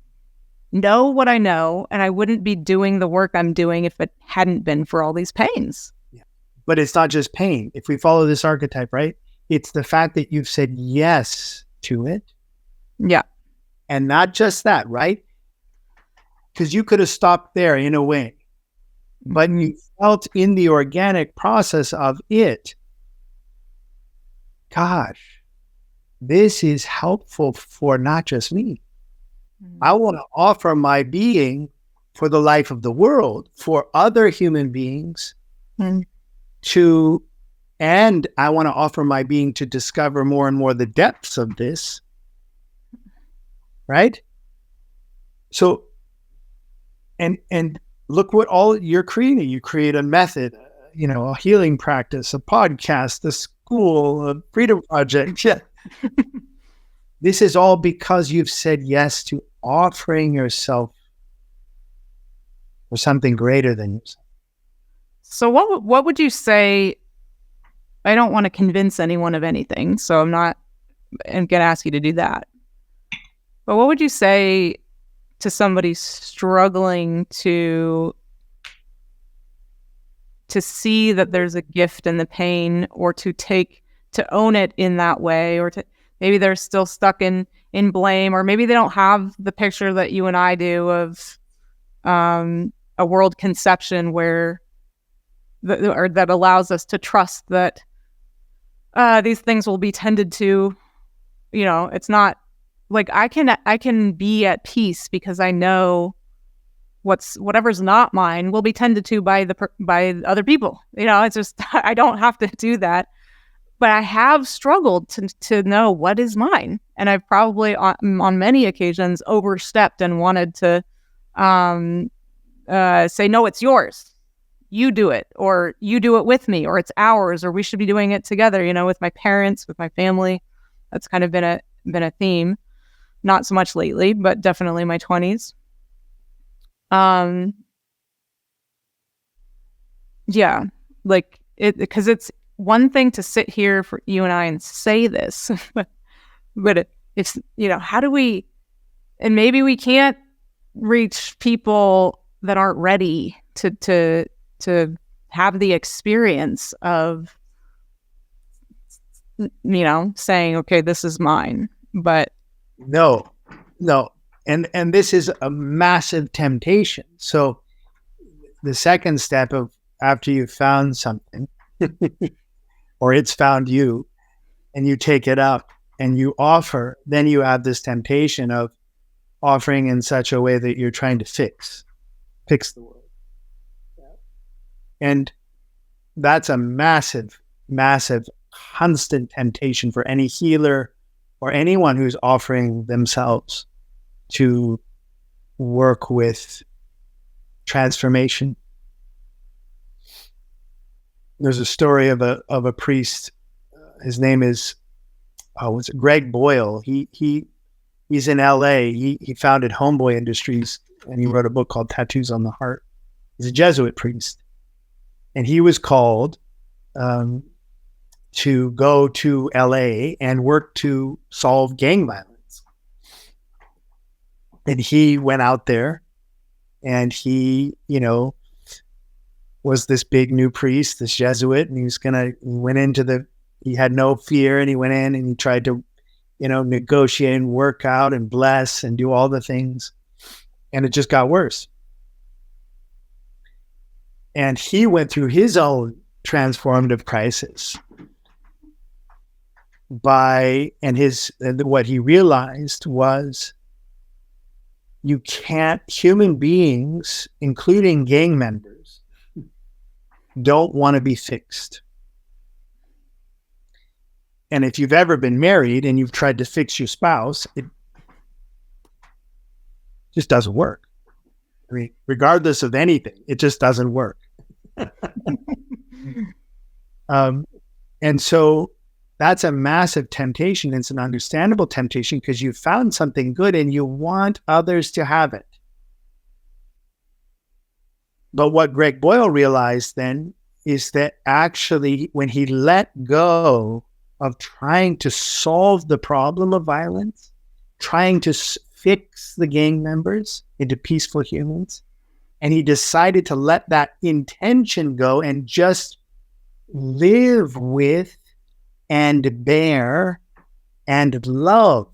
know what I know, and I wouldn't be doing the work I'm doing if it hadn't been for all these pains. Yeah. But it's not just pain. If we follow this archetype, right? It's the fact that you've said yes to it. Yeah. And not just that, right? Because you could have stopped there in a way. But you felt in the organic process of it, gosh, this is helpful for not just me. I want to offer my being for the life of the world, for other human beings and I want to offer my being to discover more and more the depths of this, right? So, and look what all you're creating. You create a method, a healing practice, a podcast, a school, a freedom project. Yeah. This is all because you've said yes to offering yourself for something greater than yourself. So what would you say? I don't want to convince anyone of anything, so I'm not going to ask you to do that. But what would you say to somebody struggling to see that there's a gift in the pain, or to own it in that way, or to maybe they're still stuck in blame, or maybe they don't have the picture that you and I do of a world conception where that allows us to trust that these things will be tended to. It's not like I can be at peace because I know whatever's not mine will be tended to by other people. It's just I don't have to do that. But I have struggled to know what is mine, and I've probably on many occasions overstepped and wanted to say, no, it's yours. You do it, or you do it with me, or it's ours, or we should be doing it together. With my parents, with my family. That's kind of been a theme. Not so much lately, but definitely my 20s. Yeah, like because it's one thing to sit here for you and I and say this, but it's how do we? And maybe we can't reach people that aren't ready to have the experience of saying, okay, this is mine. But no, and this is a massive temptation. So the second step of after you've found something or it's found you, and you take it up and you offer, then you have this temptation of offering in such a way that you're trying to fix the world. And that's a massive, massive, constant temptation for any healer or anyone who's offering themselves to work with transformation. There's a story of a priest. His name is Greg Boyle. He's in LA. He founded Homeboy Industries, and he wrote a book called Tattoos on the Heart. He's a Jesuit priest. And he was called to go to LA and work to solve gang violence. And he went out there, and he, was this big new priest, this Jesuit, and he had no fear, and he went in and he tried to, negotiate and work out and bless and do all the things. And it just got worse. And he went through his own transformative crisis what he realized was human beings, including gang members, don't want to be fixed. And if you've ever been married and you've tried to fix your spouse, it just doesn't work. I mean, regardless of anything, it just doesn't work. And so that's a massive temptation. It's an understandable temptation because you found something good and you want others to have it. But what Greg Boyle realized then is that actually when he let go of trying to solve the problem of violence, trying to fix the gang members into peaceful humans, and he decided to let that intention go and just live with and bear and love.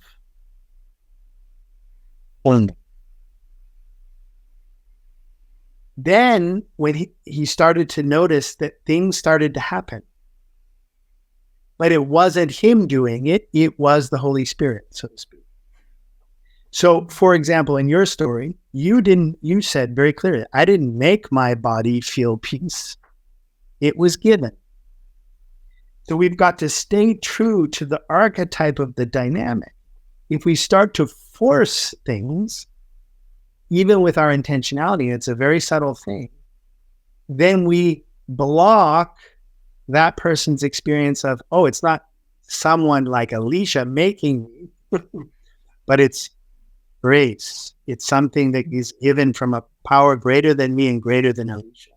Then when he started to notice that things started to happen, but it wasn't him doing it, it was the Holy Spirit, so to speak. So, for example, in your story, you said very clearly, I didn't make my body feel peace. It was given. So we've got to stay true to the archetype of the dynamic. If we start to force things, even with our intentionality, it's a very subtle thing, then we block that person's experience of, oh, it's not someone like Elisha making me, but it's grace. It's something that is given from a power greater than me and greater than Elisha.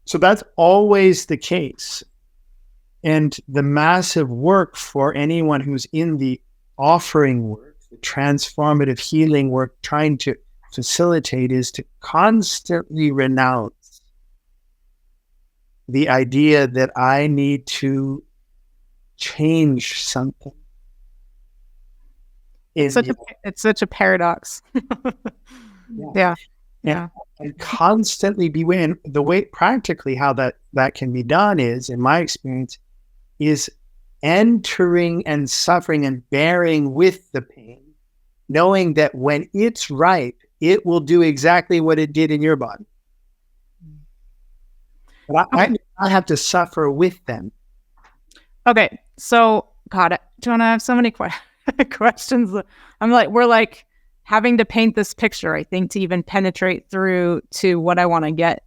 So that's always the case. And the massive work for anyone who's in the offering work, the transformative healing work, trying to facilitate, is to constantly renounce the idea that I need to change something. It's such a paradox. Yeah. And constantly be and the way practically how that can be done is, in my experience, is entering and suffering and bearing with the pain, knowing that when it's right, it will do exactly what it did in your body. But I have to suffer with them. Okay, so God, Jonah, I have so many questions. We're like having to paint this picture, I think, to even penetrate through to what I want to get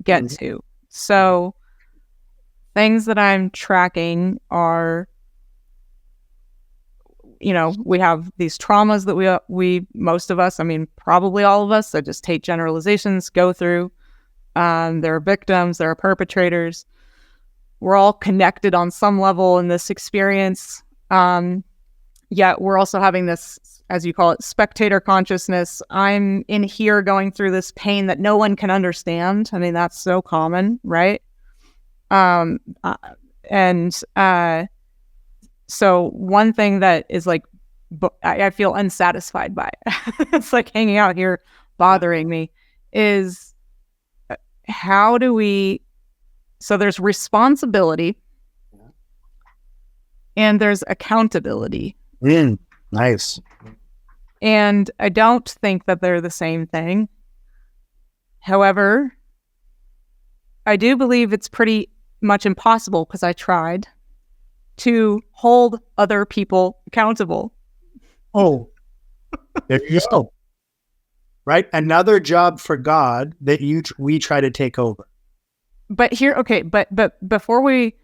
to. So things that I'm tracking are, we have these traumas that we most of us, probably all of us, I just take generalizations, go through. There are victims, there are perpetrators. We're all connected on some level in this experience. Yet we're also having this, as you call it, spectator consciousness. I'm in here going through this pain that no one can understand. That's so common, right? So one thing that is like, I feel unsatisfied by, it's like hanging out here bothering me, is how do we, so there's responsibility and there's accountability. Nice. And I don't think that they're the same thing. However, I do believe it's pretty much impossible, because I tried, to hold other people accountable. Oh, there you go. Right? Another job for God that we try to take over. But here, okay, but before we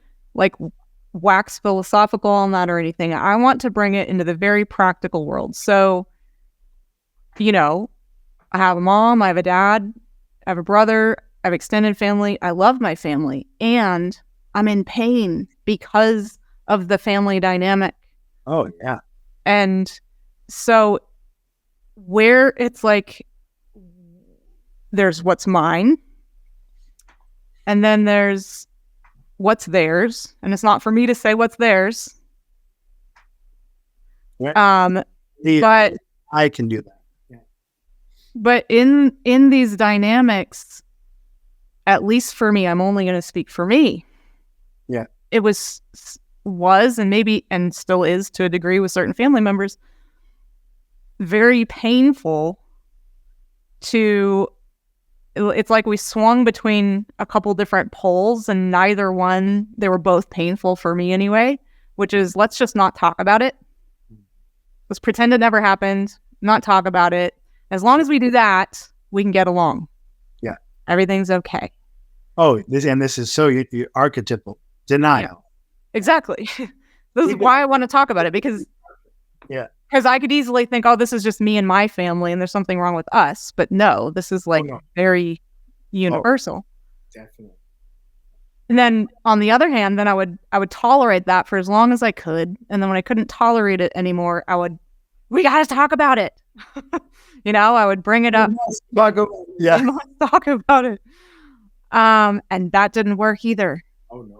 wax philosophical on that or anything, I want to bring it into the very practical world. So, I have a mom, I have a dad, I have a brother, I have extended family. I love my family, and I'm in pain because of the family dynamic. Oh, yeah. And so where it's like, there's what's mine, and then there's what's theirs, and it's not for me to say what's theirs. Yeah. But I can do that. Yeah. But in these dynamics, at least for me, I'm only going to speak for me. Yeah. It was and maybe and still is to a degree with certain family members, very painful to. It's like we swung between a couple different poles, and neither one, they were both painful for me anyway, which is, let's just not talk about it. Let's pretend it never happened, not talk about it. As long as we do that, we can get along. Yeah. Everything's okay. Oh, this is so archetypal. Denial. Exactly. This is why I want to talk about it, because I could easily think, oh, this is just me and my family and there's something wrong with us. But no, this is like very universal. Definitely. And then on the other hand, then I would tolerate that for as long as I could. And then when I couldn't tolerate it anymore, we got to talk about it. I would bring it up. Yeah. We must talk about it. And that didn't work either. Oh no.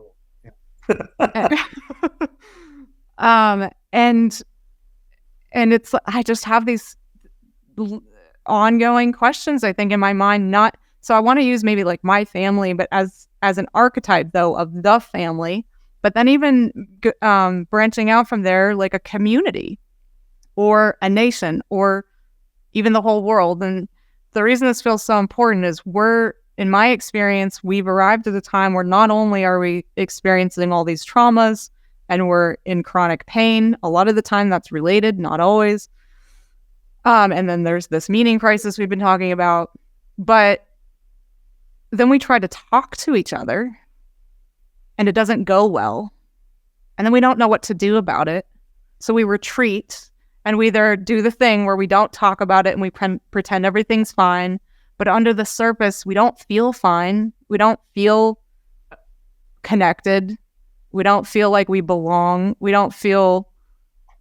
Yeah. And it's, I just have these ongoing questions, I think, in my mind. So I want to use maybe like my family, but as an archetype though of the family, but then even branching out from there, like a community or a nation or even the whole world. And the reason this feels so important is in my experience, we've arrived at a time where not only are we experiencing all these traumas and we're in chronic pain, a lot of the time that's related, not always. And then there's this meaning crisis we've been talking about. But then we try to talk to each other and it doesn't go well. And then we don't know what to do about it. So we retreat and we either do the thing where we don't talk about it and we pretend everything's fine. But under the surface, we don't feel fine. We don't feel connected. We don't feel like we belong. We don't feel,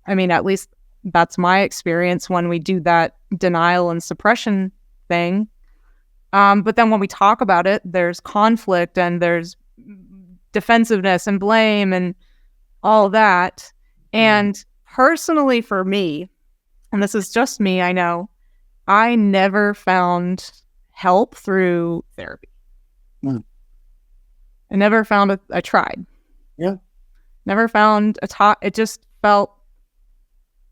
at least that's my experience when we do that denial and suppression thing. But then when we talk about it, there's conflict and there's defensiveness and blame and all that. And personally for me, and this is just me, I know, I never found help through therapy. I never found I tried. Yeah. Never found a talk. It just felt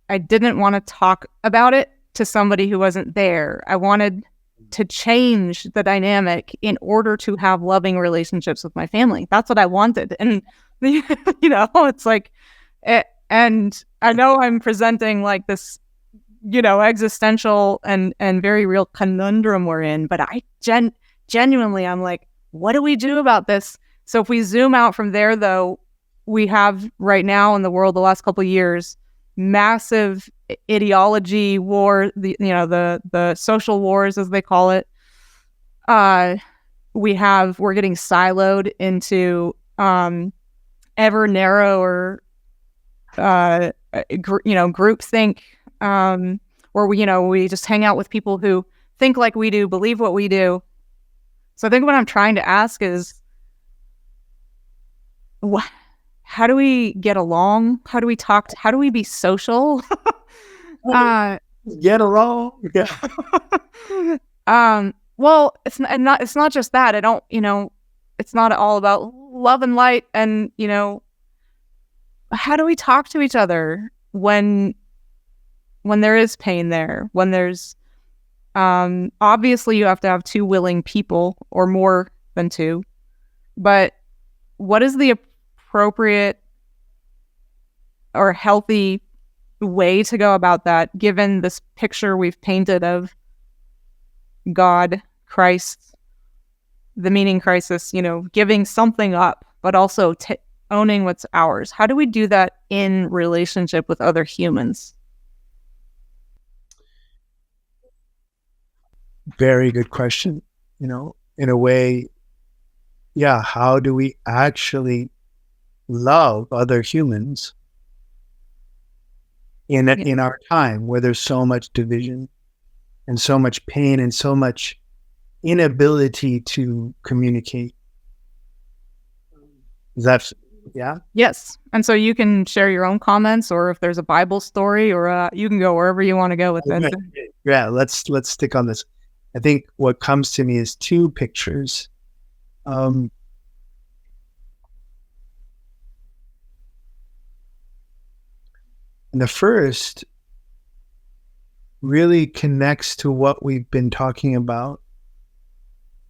I didn't want to talk about it to somebody who wasn't there. I wanted to change the dynamic in order to have loving relationships with my family. That's what I wanted. And, it's like, and I know I'm presenting like this, existential and very real conundrum we're in, but I genuinely, I'm like, what do we do about this? So if we zoom out from there, though, we have right now in the world, the last couple of years, massive ideology war, the social wars, as they call it. We're getting siloed into ever narrower, groupthink, where we just hang out with people who think like we do, believe what we do. So I think what I'm trying to ask is, how do we get along? How do we talk? How do we be social? Get along. Yeah. Well, it's not just that. I don't, it's not all about love and light. And, how do we talk to each other when there is pain there, when there's, obviously you have to have two willing people or more than two, but what is the appropriate or healthy way to go about that, given this picture we've painted of God, Christ, the meaning crisis, giving something up, but also owning what's ours? How do we do that in relationship with other humans? Very good question. In a way, yeah, how do we actually love other humans in our time where there's so much division and so much pain and so much inability to communicate? Yeah? Yes. And so you can share your own comments, or if there's a Bible story, or you can go wherever you want to go with it. Yeah, let's stick on this. I think what comes to me is two pictures. And the first really connects to what we've been talking about,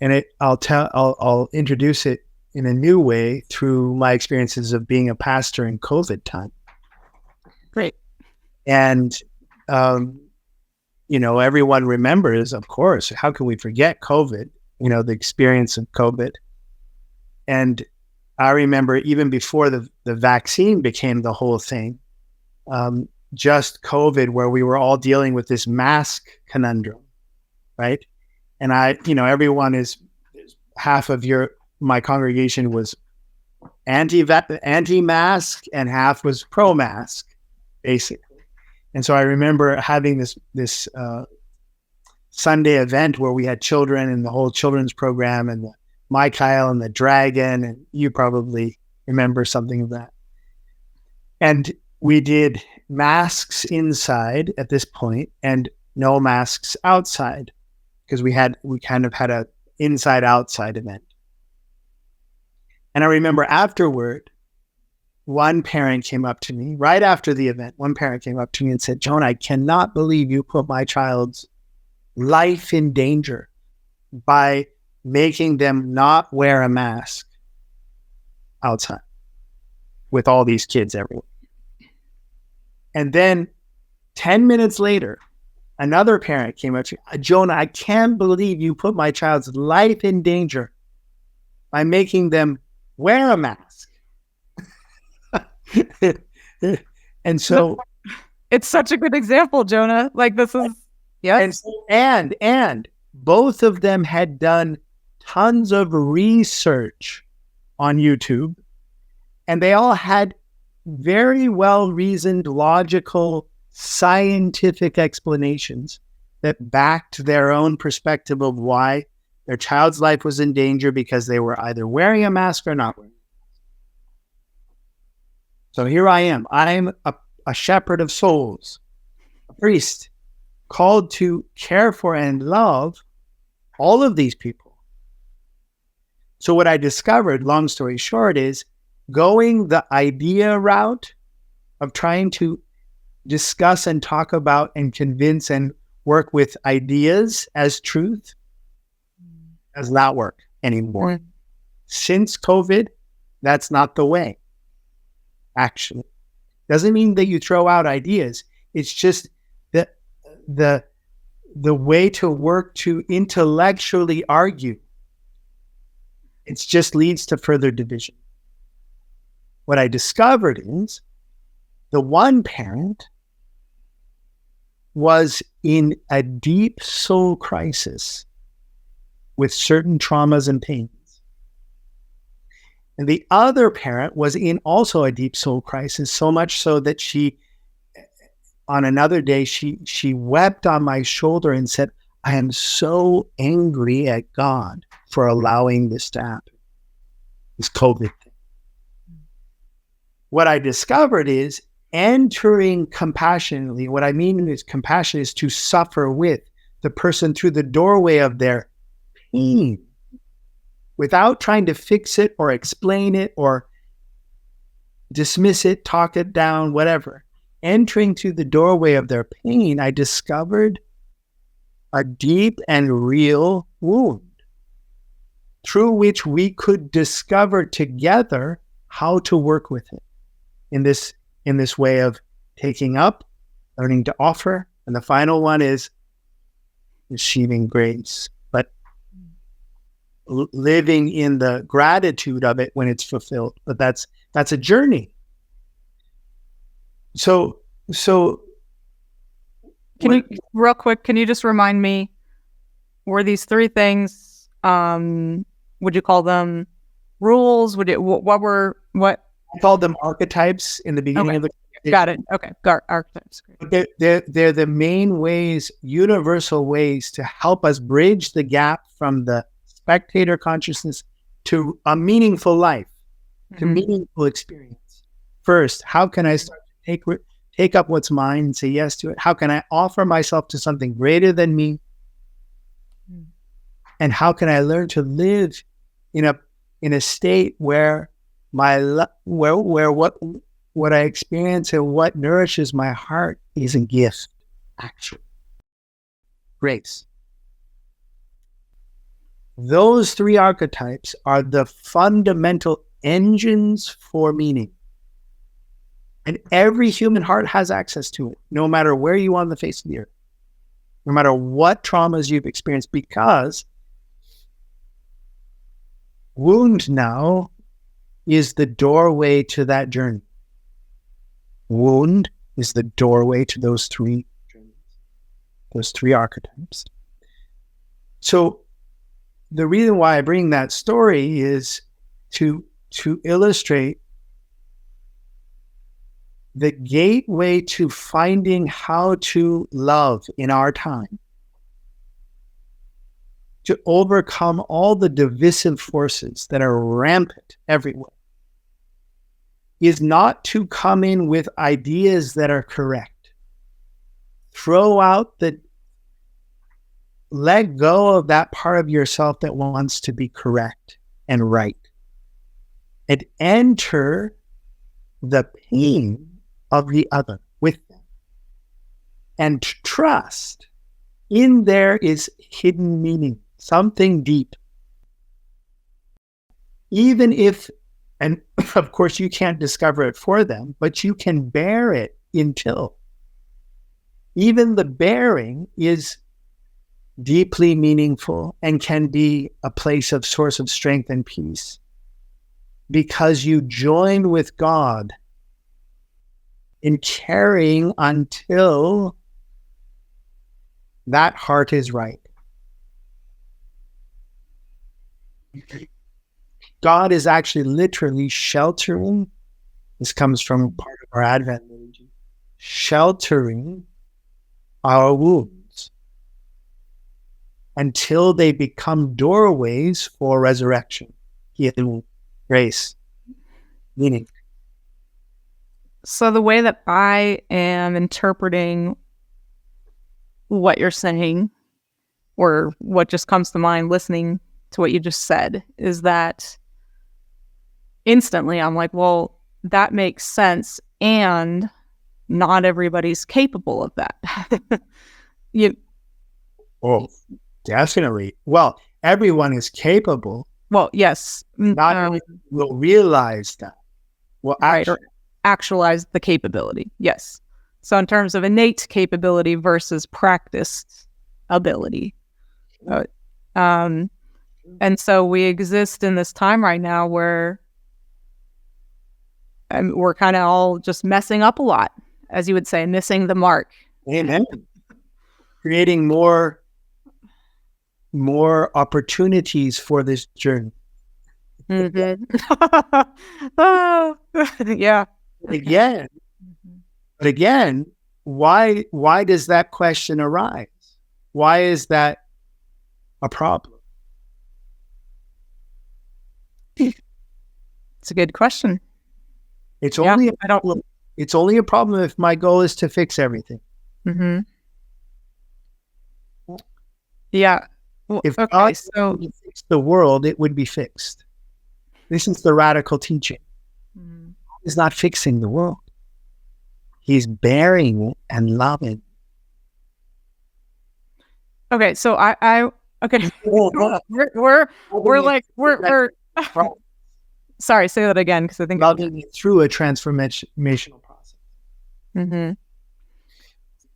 and I'll introduce it in a new way through my experiences of being a pastor in COVID time. Great. And everyone remembers, of course, how can we forget COVID? The experience of COVID. And I remember even before the vaccine became the whole thing, just COVID, where we were all dealing with this mask conundrum, right? And everyone is half of my congregation was anti-mask and half was pro-mask, basically. And so I remember having this Sunday event where we had children and the whole children's program and the Michael and the dragon, and you probably remember something of that. And we did masks inside at this point and no masks outside, because we kind of had a inside outside event. And I remember afterward, one parent came up to me right after the event. One parent came up to me and said, "Jonah, I cannot believe you put my child's life in danger by making them not wear a mask outside with all these kids everywhere." And then 10 minutes later, another parent came up to me, "Jonah, I can't believe you put my child's life in danger by making them wear a mask." And so it's such a good example, Jonah. Like, this is, yes. And both of them had done tons of research on YouTube, and they all had very well reasoned, logical, scientific explanations that backed their own perspective of why their child's life was in danger because they were either wearing a mask or not wearing a mask. So here I am. I'm a shepherd of souls, a priest, called to care for and love all of these people. So what I discovered, long story short, is going the idea route of trying to discuss and talk about and convince and work with ideas as truth does not work anymore. Mm-hmm. Since COVID, that's not the way. Actually, doesn't mean that you throw out ideas. It's just that the way to work to intellectually argue, it just leads to further division. What I discovered is the one parent was in a deep soul crisis with certain traumas and pains. And the other parent was in also a deep soul crisis, so much so that on another day, she wept on my shoulder and said, "I am so angry at God for allowing this to happen, this COVID thing." What I discovered is entering compassionately. What I mean is compassion is to suffer with the person through the doorway of their pain, without trying to fix it or explain it or dismiss it, talk it down, whatever. Entering through the doorway of their pain, I discovered a deep and real wound through which we could discover together how to work with it in this way of taking up, learning to offer. And the final one is receiving grace. But living in the gratitude of it when it's fulfilled. But that's a journey. So can you just remind me, were these three things, would you call them rules? What? I called them archetypes in the beginning of the. Got it. Okay. Archetypes. Great. They're the main ways, universal ways to help us bridge the gap from the spectator consciousness to a meaningful life, to meaningful experience. First, how can I start to take up what's mine and say yes to it? How can I offer myself to something greater than me? And how can I learn to live in a state where what I experience and what nourishes my heart is a gift, actually. Grace. Those three archetypes are the fundamental engines for meaning. And every human heart has access to it, no matter where you are on the face of the earth, no matter what traumas you've experienced, because wound now is the doorway to that journey. Wound is the doorway to those three journeys, those three archetypes. So the reason why I bring that story is to illustrate the gateway to finding how to love in our time, to overcome all the divisive forces that are rampant everywhere, is not to come in with ideas that are correct. Let go of that part of yourself that wants to be correct and right, and enter the pain of the other with them, and trust in there is hidden meaning, something deep. Even if, and of course you can't discover it for them, but you can bear it until even the bearing is deeply meaningful and can be a place of source of strength and peace, because you join with God in caring until that heart is right. God is actually literally sheltering. This comes from part of our Advent liturgy, sheltering our wounds until they become doorways for resurrection, healing, grace, meaning. So the way that I am interpreting what you're saying, or what just comes to mind listening to what you just said, is that instantly I'm like, well, that makes sense, and not everybody's capable of that. Definitely. Well, everyone is capable. Well, yes. Not everyone will realize that. Well, or actualize the capability. Yes. So in terms of innate capability versus practiced ability. And so we exist in this time right now where we're kind of all just messing up a lot, as you would say, missing the mark. Amen. Creating more opportunities for this journey. Mm-hmm. Yeah. But again, why does that question arise? Why is that a problem? It's a good question. It's only a problem if my goal is to fix everything. Mm-hmm. Yeah. Well, if God fixed the world, it would be fixed. This is the radical teaching. Mm-hmm. He's not fixing the world. He's bearing and loving. Okay, so okay. we're sorry, say that again, because I think loving through a transformational process. Mm-hmm.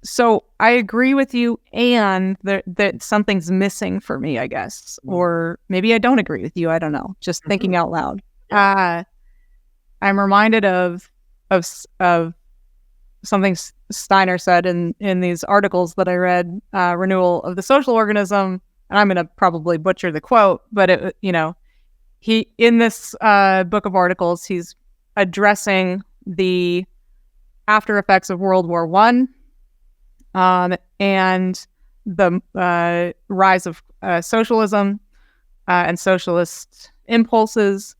So I agree with you, and that something's missing for me, I guess, or maybe I don't agree with you. I don't know. Just thinking out loud. I'm reminded of something Steiner said in these articles that I read, Renewal of the Social Organism, and I'm going to probably butcher the quote, but he in this book of articles, he's addressing the after effects of World War I, and the rise of socialism and socialist impulses.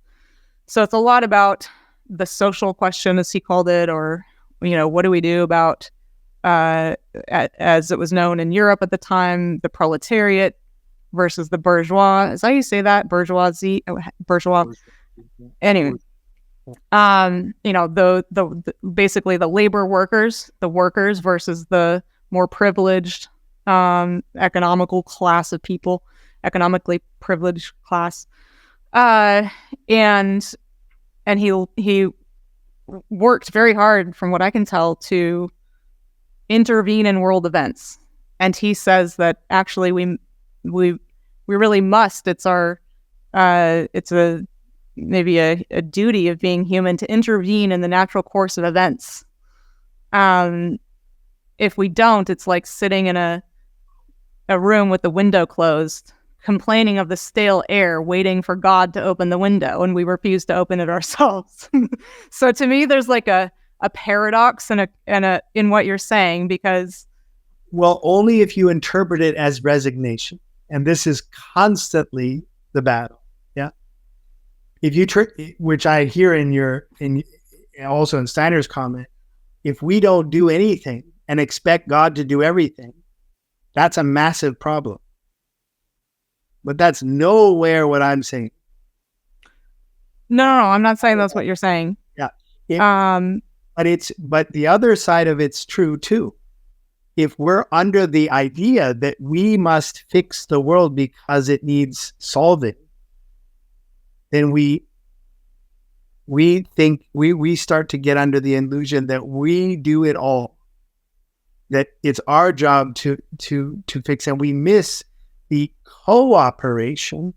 So it's a lot about the social question, as he called it, or what do we do about, as it was known in Europe at the time, the proletariat versus the bourgeois. Is that how you say that? Bourgeoisie? Bourgeois. Anyway. The basically the labor workers, the workers versus the more privileged economically privileged class. And he worked very hard, from what I can tell, to intervene in world events. And he says that actually we really must. It's our it's a maybe a duty of being human to intervene in the natural course of events. If we don't, it's like sitting in a room with the window closed, complaining of the stale air, waiting for God to open the window, and we refuse to open it ourselves. So to me, there's like a paradox in what you're saying, because well, only if you interpret it as resignation, and this is constantly the battle. Yeah, if you which I hear in also in Steiner's comment, if we don't do anything and expect God to do everything, that's a massive problem. But that's nowhere what I'm saying. No, I'm not saying that's what you're saying. Yeah. But the other side of it's true too. If we're under the idea that we must fix the world because it needs solving, then we think we start to get under the illusion that we do it all, that it's our job to fix, and we miss the cooperation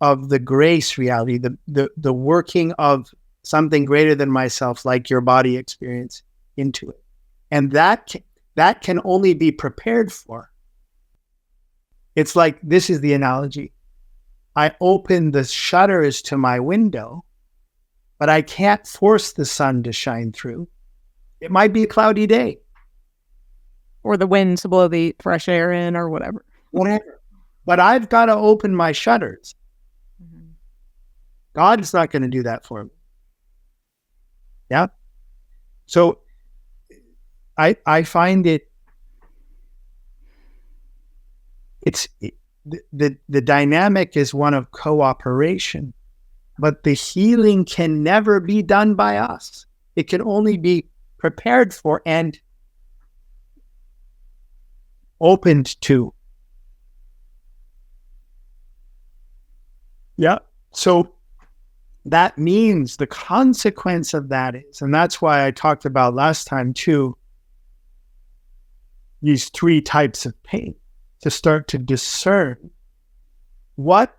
of the grace reality, the working of something greater than myself, like your body experience, into it. And that can only be prepared for. It's like, this is the analogy. I open the shutters to my window, but I can't force the sun to shine through. It might be a cloudy day. Or the wind to blow the fresh air in, or whatever. But I've got to open my shutters. Mm-hmm. God's not going to do that for me. Yeah. So I find the dynamic is one of cooperation, but the healing can never be done by us. It can only be prepared for and opened to. Yeah. So that means the consequence of that is, and that's why I talked about last time too, these 3 types of pain, to start to discern what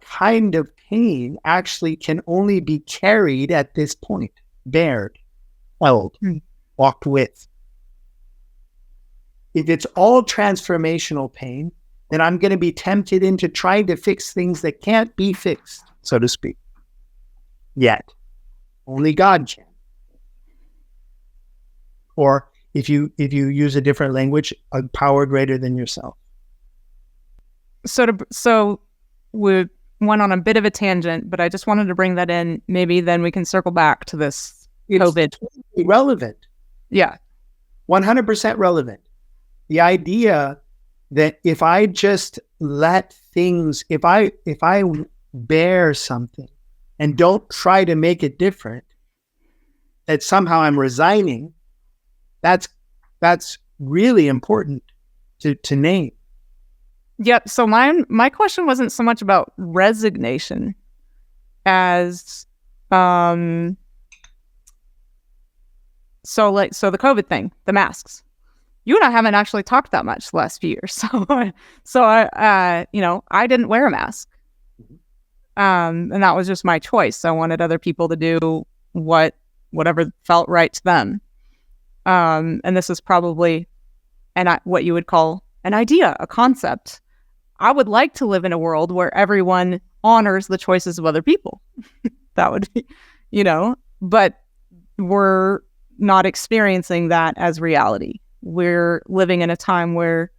kind of pain actually can only be carried at this point, bared, held, walked with. If it's all transformational pain, then I'm going to be tempted into trying to fix things that can't be fixed, so to speak. Yet. Only God can. Or if you use a different language, a power greater than yourself. So we went on a bit of a tangent, but I just wanted to bring that in. Maybe then we can circle back to this COVID. It's relevant. Yeah. 100% relevant. The idea that if I just let things, if I bear something and don't try to make it different, that somehow I'm resigning, that's really important to name. Yep. So my question wasn't so much about resignation as so the COVID thing, the masks. You and I haven't actually talked that much the last few years. So I didn't wear a mask. And that was just my choice. I wanted other people to do whatever felt right to them. And this is probably what you would call an idea, a concept. I would like to live in a world where everyone honors the choices of other people. That would be, but we're not experiencing that as reality. We're living in a time where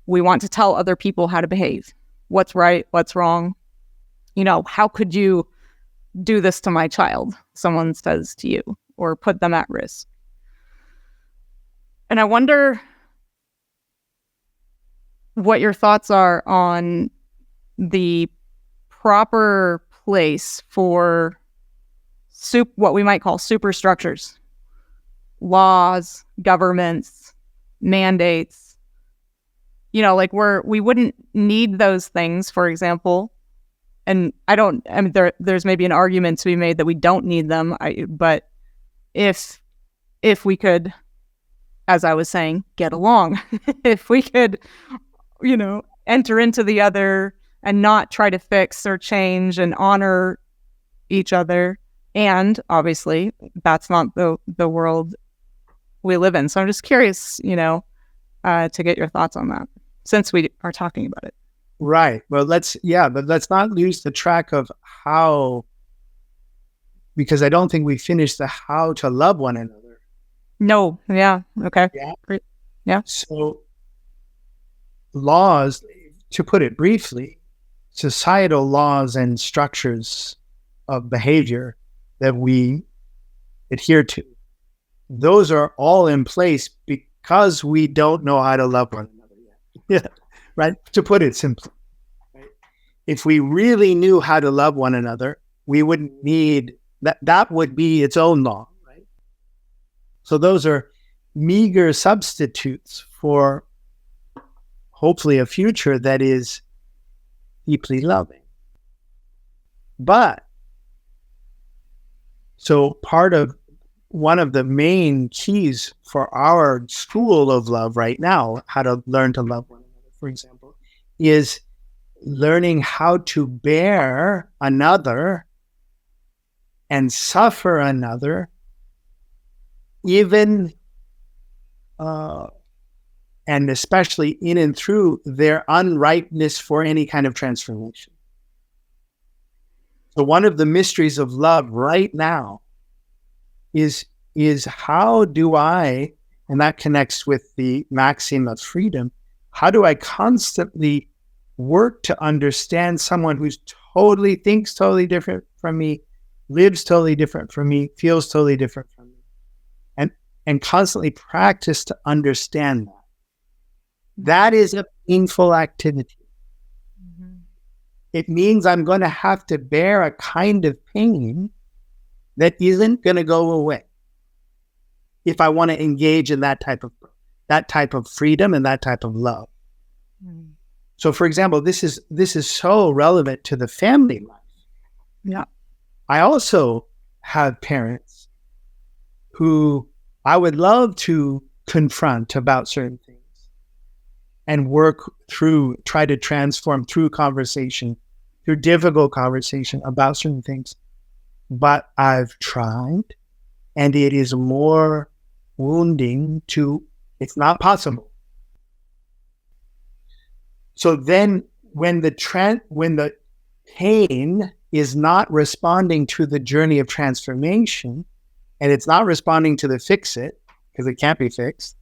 we want to tell other people how to behave, what's right, what's wrong. How could you do this to my child? Someone says to you, or put them at risk. And I wonder what your thoughts are on the proper place for what we might call superstructures, laws, governments, mandates. We wouldn't need those things, for example. And there's maybe an argument to be made that we don't need them. But if we could, as I was saying, get along, if we could, enter into the other and not try to fix or change and honor each other. And obviously, that's not the world we live in. So I'm just curious, to get your thoughts on that, since we are talking about it. Right. Well, but let's not lose the track of how, because I don't think we finished the how to love one another. No. Yeah. Okay. Yeah. Great. Yeah. So laws, to put it briefly, societal laws and structures of behavior that we adhere to, those are all in place because we don't know how to love one another yet. Yeah. Right? To put it simply, right? If we really knew how to love one another, we wouldn't need that. That would be its own law, right? So those are meager substitutes for hopefully a future that is deeply loving. But so one of the main keys for our school of love right now, how to learn to love one another, for example, is learning how to bear another and suffer another, even and especially in and through their unripeness for any kind of transformation. So one of the mysteries of love right now is how do I, and that connects with the maxim of freedom, how do I constantly work to understand someone who's thinks totally different from me, lives totally different from me, feels totally different from me, and constantly practice to understand that. That is a painful activity. Mm-hmm. It means I'm going to have to bear a kind of pain that isn't going to go away if I want to engage in that type of freedom and that type of love. Mm. So, for example, this is so relevant to the family life. Yeah. I also have parents who I would love to confront about certain things and try to transform through difficult conversation about certain things. But I've tried, and it is more wounding it's not possible. So then when the pain is not responding to the journey of transformation, and it's not responding to the fix it, because it can't be fixed,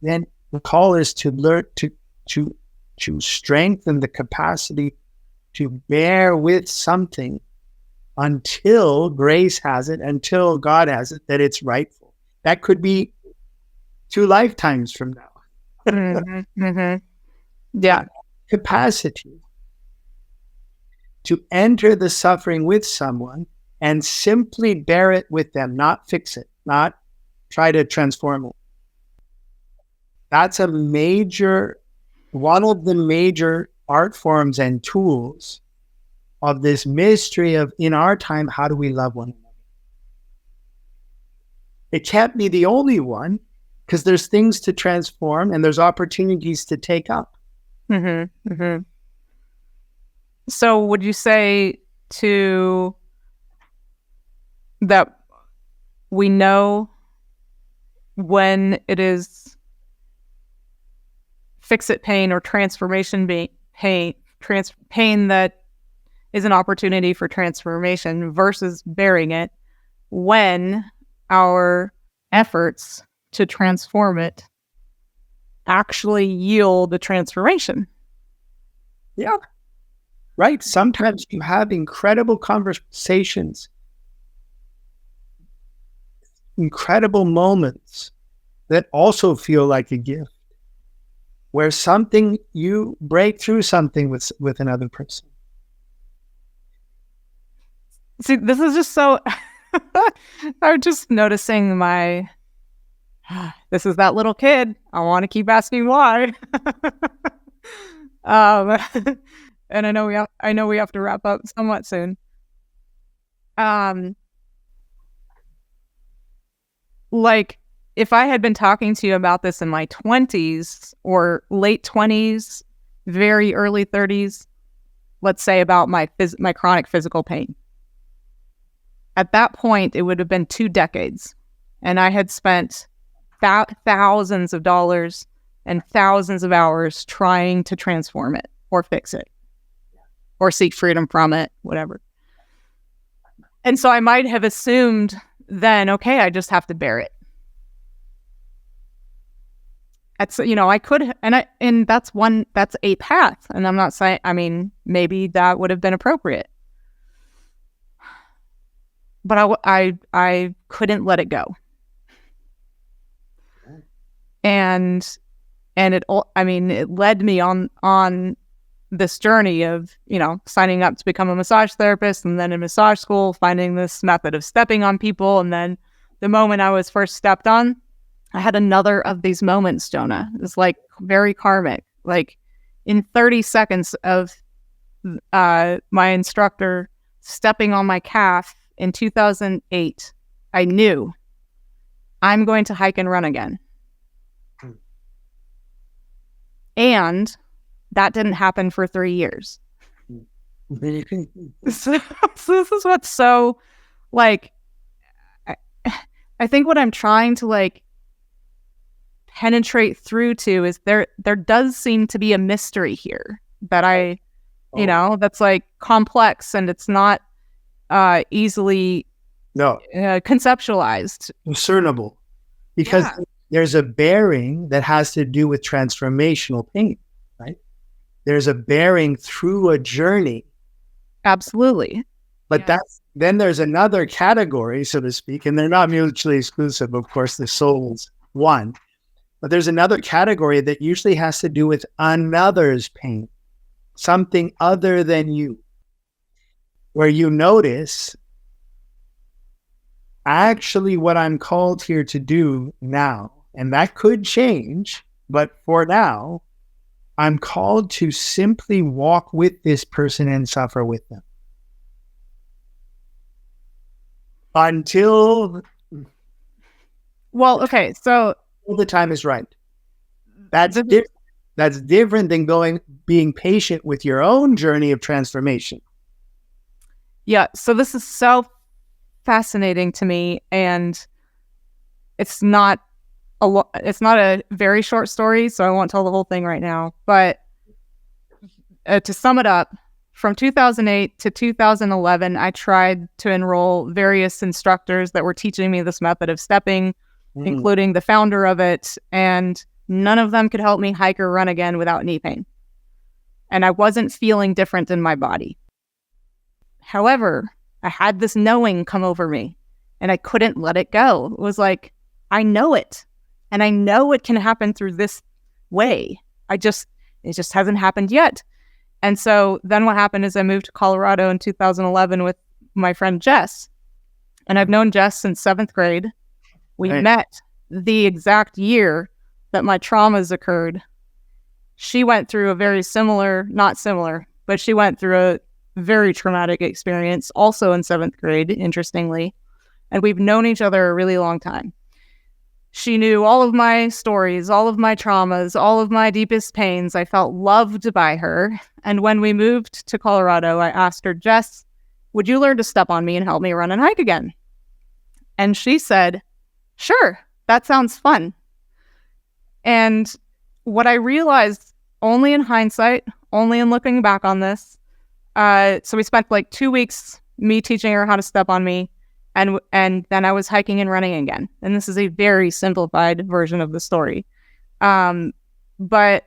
then the call is to learn to strengthen the capacity to bear with something until grace has it, until God has it, that it's rightful. That could be 2 lifetimes from now. Mm-hmm. Mm-hmm. Yeah. Capacity to enter the suffering with someone and simply bear it with them, not fix it, not try to transform it. That's one of the major art forms and tools of this mystery of, in our time, how do we love one another? It can't be the only one, because there's things to transform and there's opportunities to take up. Mm-hmm. Mm-hmm. So would you say that we know when it is fix-it pain or transformation pain that is an opportunity for transformation versus bearing it, when our efforts to transform it actually yield the transformation? Yeah. Right. Sometimes you have incredible conversations, incredible moments that also feel like a gift, where you break through something with another person. See, this is just so I'm just noticing this is that little kid. I want to keep asking why. And I know we have to wrap up somewhat soon. Like, if I had been talking to you about this in my 20s or late 20s, very early 30s, let's say about my chronic physical pain. At that point, it would have been 2 decades. And I had spent thousands of dollars and thousands of hours trying to transform it or fix it or seek freedom from it, whatever. And so I might have assumed then, okay, I just have to bear it. That's, I could, and that's a path. And I'm not saying, maybe that would have been appropriate. But I couldn't let it go. And it led me on this journey of, signing up to become a massage therapist, and then in massage school, finding this method of stepping on people. And then the moment I was first stepped on, I had another of these moments, Jonah. It's like very karmic. Like in 30 seconds of my instructor stepping on my calf in 2008, I knew I'm going to hike and run again. And that didn't happen for 3 years. So this is what's so, like, I think what I'm trying to, like, penetrate through to is there does seem to be a mystery here that that's like complex, and it's not easily conceptualized, discernible, because there's a bearing that has to do with transformational pain, right? There's a bearing through a journey. Absolutely. But then there's another category, so to speak, and they're not mutually exclusive. Of course, the soul's one. But there's another category that usually has to do with another's pain, something other than you, where you notice, actually what I'm called here to do now, and that could change, but for now, I'm called to simply walk with this person and suffer with them. Until... Well, okay, so... the time is right. That's different than being patient with your own journey of transformation. Yeah, so this is so fascinating to me, and it's not a very short story, so I won't tell the whole thing right now. But to sum it up, from 2008 to 2011, I tried to enroll various instructors that were teaching me this method of stepping, including the founder of it, and none of them could help me hike or run again without knee pain. And I wasn't feeling different in my body. However, I had this knowing come over me, and I couldn't let it go. It was like, I know it, and I know it can happen through this way. It just hasn't happened yet. And so then what happened is I moved to Colorado in 2011 with my friend Jess, and I've known Jess since 7th grade. We met the exact year that my traumas occurred. She went through a very not similar, but she went through a very traumatic experience also in 7th grade, interestingly. And we've known each other a really long time. She knew all of my stories, all of my traumas, all of my deepest pains. I felt loved by her. And when we moved to Colorado, I asked her, Jess, would you learn to step on me and help me run and hike again? And she said, sure, that sounds fun. And what I realized, only in hindsight, only in looking back on this, so we spent like 2 weeks, me teaching her how to step on me, and then I was hiking and running again. And this is a very simplified version of the story. But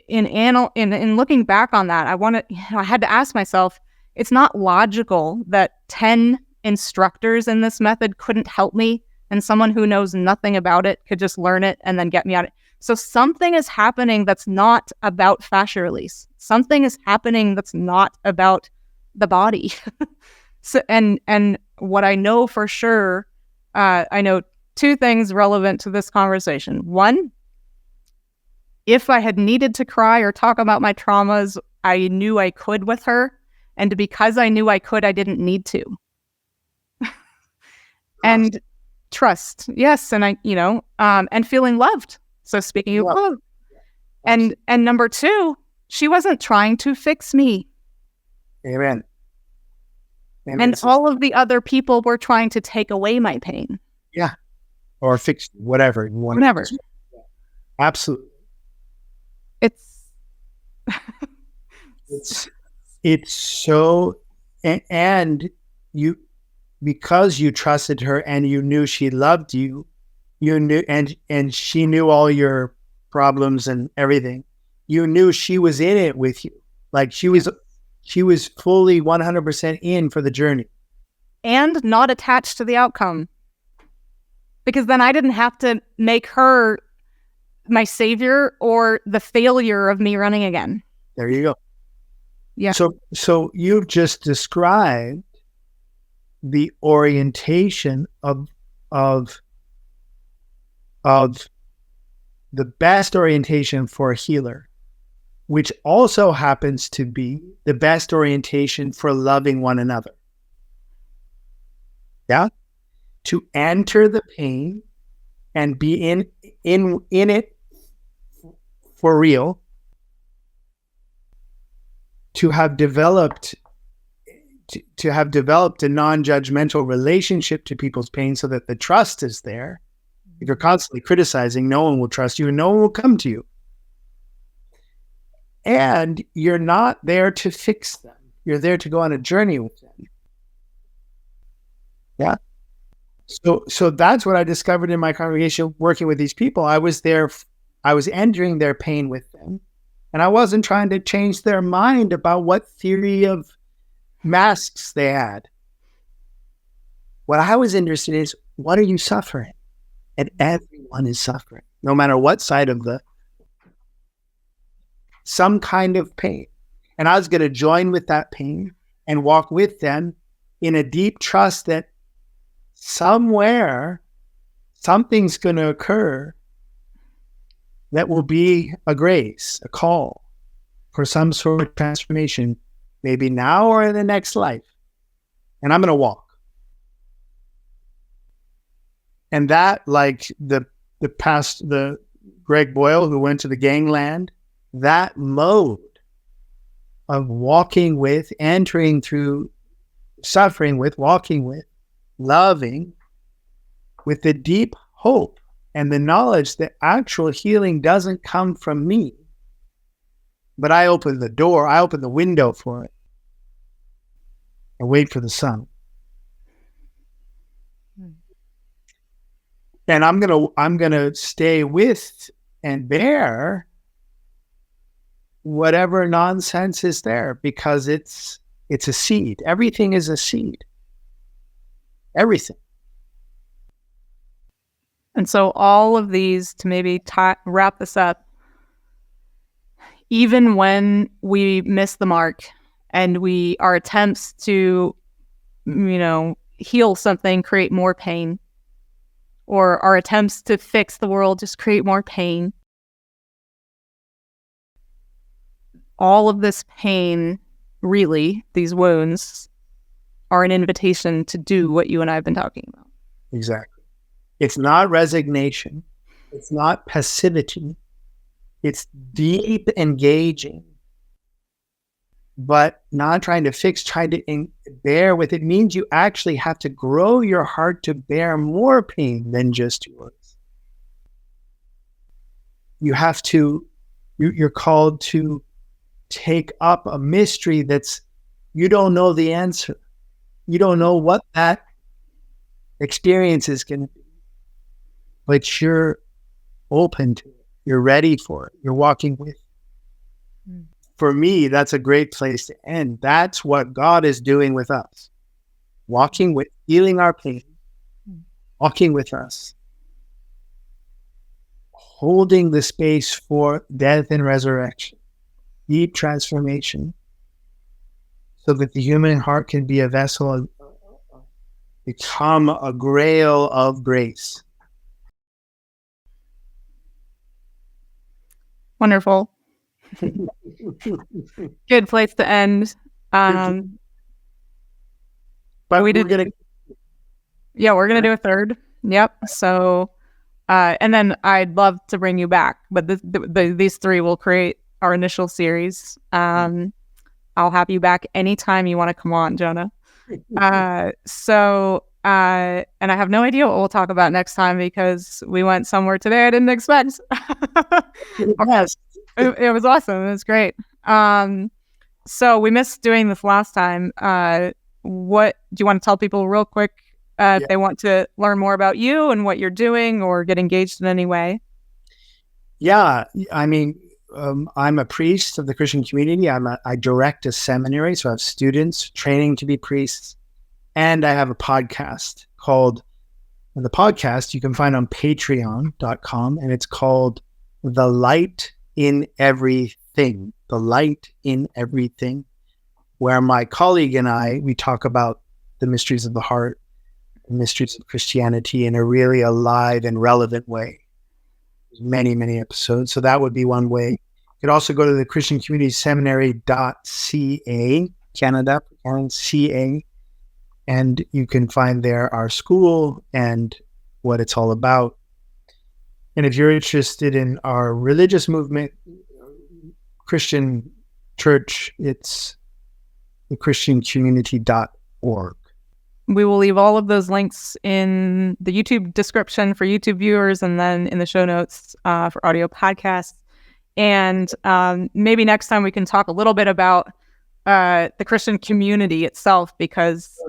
in looking back on that, I had to ask myself, it's not logical that 10 instructors in this method couldn't help me, and someone who knows nothing about it could just learn it and then get me out of it. So something is happening that's not about fascia release. Something is happening that's not about the body. So, and what I know for sure, I know 2 things relevant to this conversation. One, if I had needed to cry or talk about my traumas, I knew I could with her. And because I knew I could, I didn't need to. And trust. Yes. And and feeling loved. So speaking of love. And number 2, she wasn't trying to fix me. Amen. And all of the other people were trying to take away my pain. Yeah. Or fix whatever you want. Whatever. Absolutely. It's so, and you, because you trusted her and you knew she loved you, you knew, and she knew all your problems and everything. You knew she was in it with you. Like she was fully 100% in for the journey. And not attached to the outcome. Because then I didn't have to make her my savior or the failure of me running again. There you go. Yeah. So you've just described the orientation of the best orientation for a healer, which also happens to be the best orientation for loving one another. Yeah? To enter the pain and be in it for real, to have developed a non-judgmental relationship to people's pain so that the trust is there. If you're constantly criticizing, no one will trust you and no one will come to you. And you're not there to fix them. You're there to go on a journey with them. Yeah. So that's what I discovered in my congregation working with these people. I was entering their pain with them. And I wasn't trying to change their mind about what theory of masks they had. What I was interested in is, what are you suffering? And everyone is suffering, no matter what side of some kind of pain. And I was going to join with that pain and walk with them in a deep trust that somewhere something's going to occur that will be a grace, a call for some sort of transformation, maybe now or in the next life. And I'm going to walk. And that, like the Greg Boyle who went to the gangland, that mode of walking with, entering through, suffering with, walking with, loving, with the deep hope and the knowledge that actual healing doesn't come from me, but I open the door, I open the window for it. I wait for the sun. And I'm gonna stay with and bear whatever nonsense is there, because it's a seed. Everything is a seed. Everything. And so all of these, to maybe wrap this up, even when we miss the mark and our attempts to, heal something create more pain, or our attempts to fix the world just create more pain, all of this pain, really, these wounds, are an invitation to do what you and I have been talking about. Exactly. It's not resignation. It's not passivity. It's deep engaging, but not trying to fix, trying to bear with it means you actually have to grow your heart to bear more pain than just yours. You're called to take up a mystery you don't know the answer. You don't know what that experience is going to be, but you're open to it. You're ready for it. You're walking with it. For me, that's a great place to end. That's what God is doing with us. Walking with, healing our pain, walking with us, holding the space for death and resurrection, deep transformation, so that the human heart can be a vessel, become a grail of grace. Wonderful. Good place to end. But we're gonna do a third. Yep. So, and then I'd love to bring you back, but these three will create our initial series. I'll have you back anytime you want to come on, Jonah. And I have no idea what we'll talk about next time because we went somewhere today I didn't expect. Yes. It was awesome. It was great. So we missed doing this last time. What do you want to tell people real quick if they want to learn more about you and what you're doing or get engaged in any way? Yeah, I mean, I'm a priest of the Christian community. I direct a seminary, so I have students training to be priests. And I have a podcast and the podcast you can find on patreon.com, and it's called The Light in Everything. The Light in Everything, where my colleague and we talk about the mysteries of the heart, the mysteries of Christianity in a really alive and relevant way. There's many, many episodes. So that would be one way. You could also go to the Christian Community Seminary.ca, Canada, CA, and you can find there our school and what it's all about. And if you're interested in our religious movement, Christian church, it's thechristiancommunity.org. We will leave all of those links in the YouTube description for YouTube viewers and then in the show notes for audio podcasts. And maybe next time we can talk a little bit about the Christian community itself, because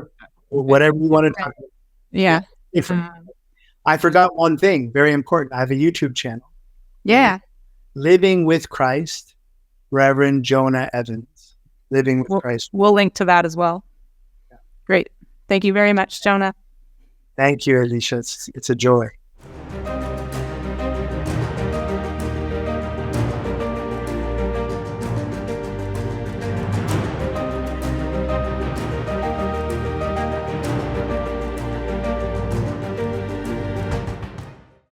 whatever you want to talk about. Yeah. I forgot one thing, very important. I have a YouTube channel. Yeah. Living with Christ, Reverend Jonah Evans. Living with Christ. We'll link to that as well. Yeah. Great. Thank you very much, Jonah. Thank you, Elisha. It's a joy.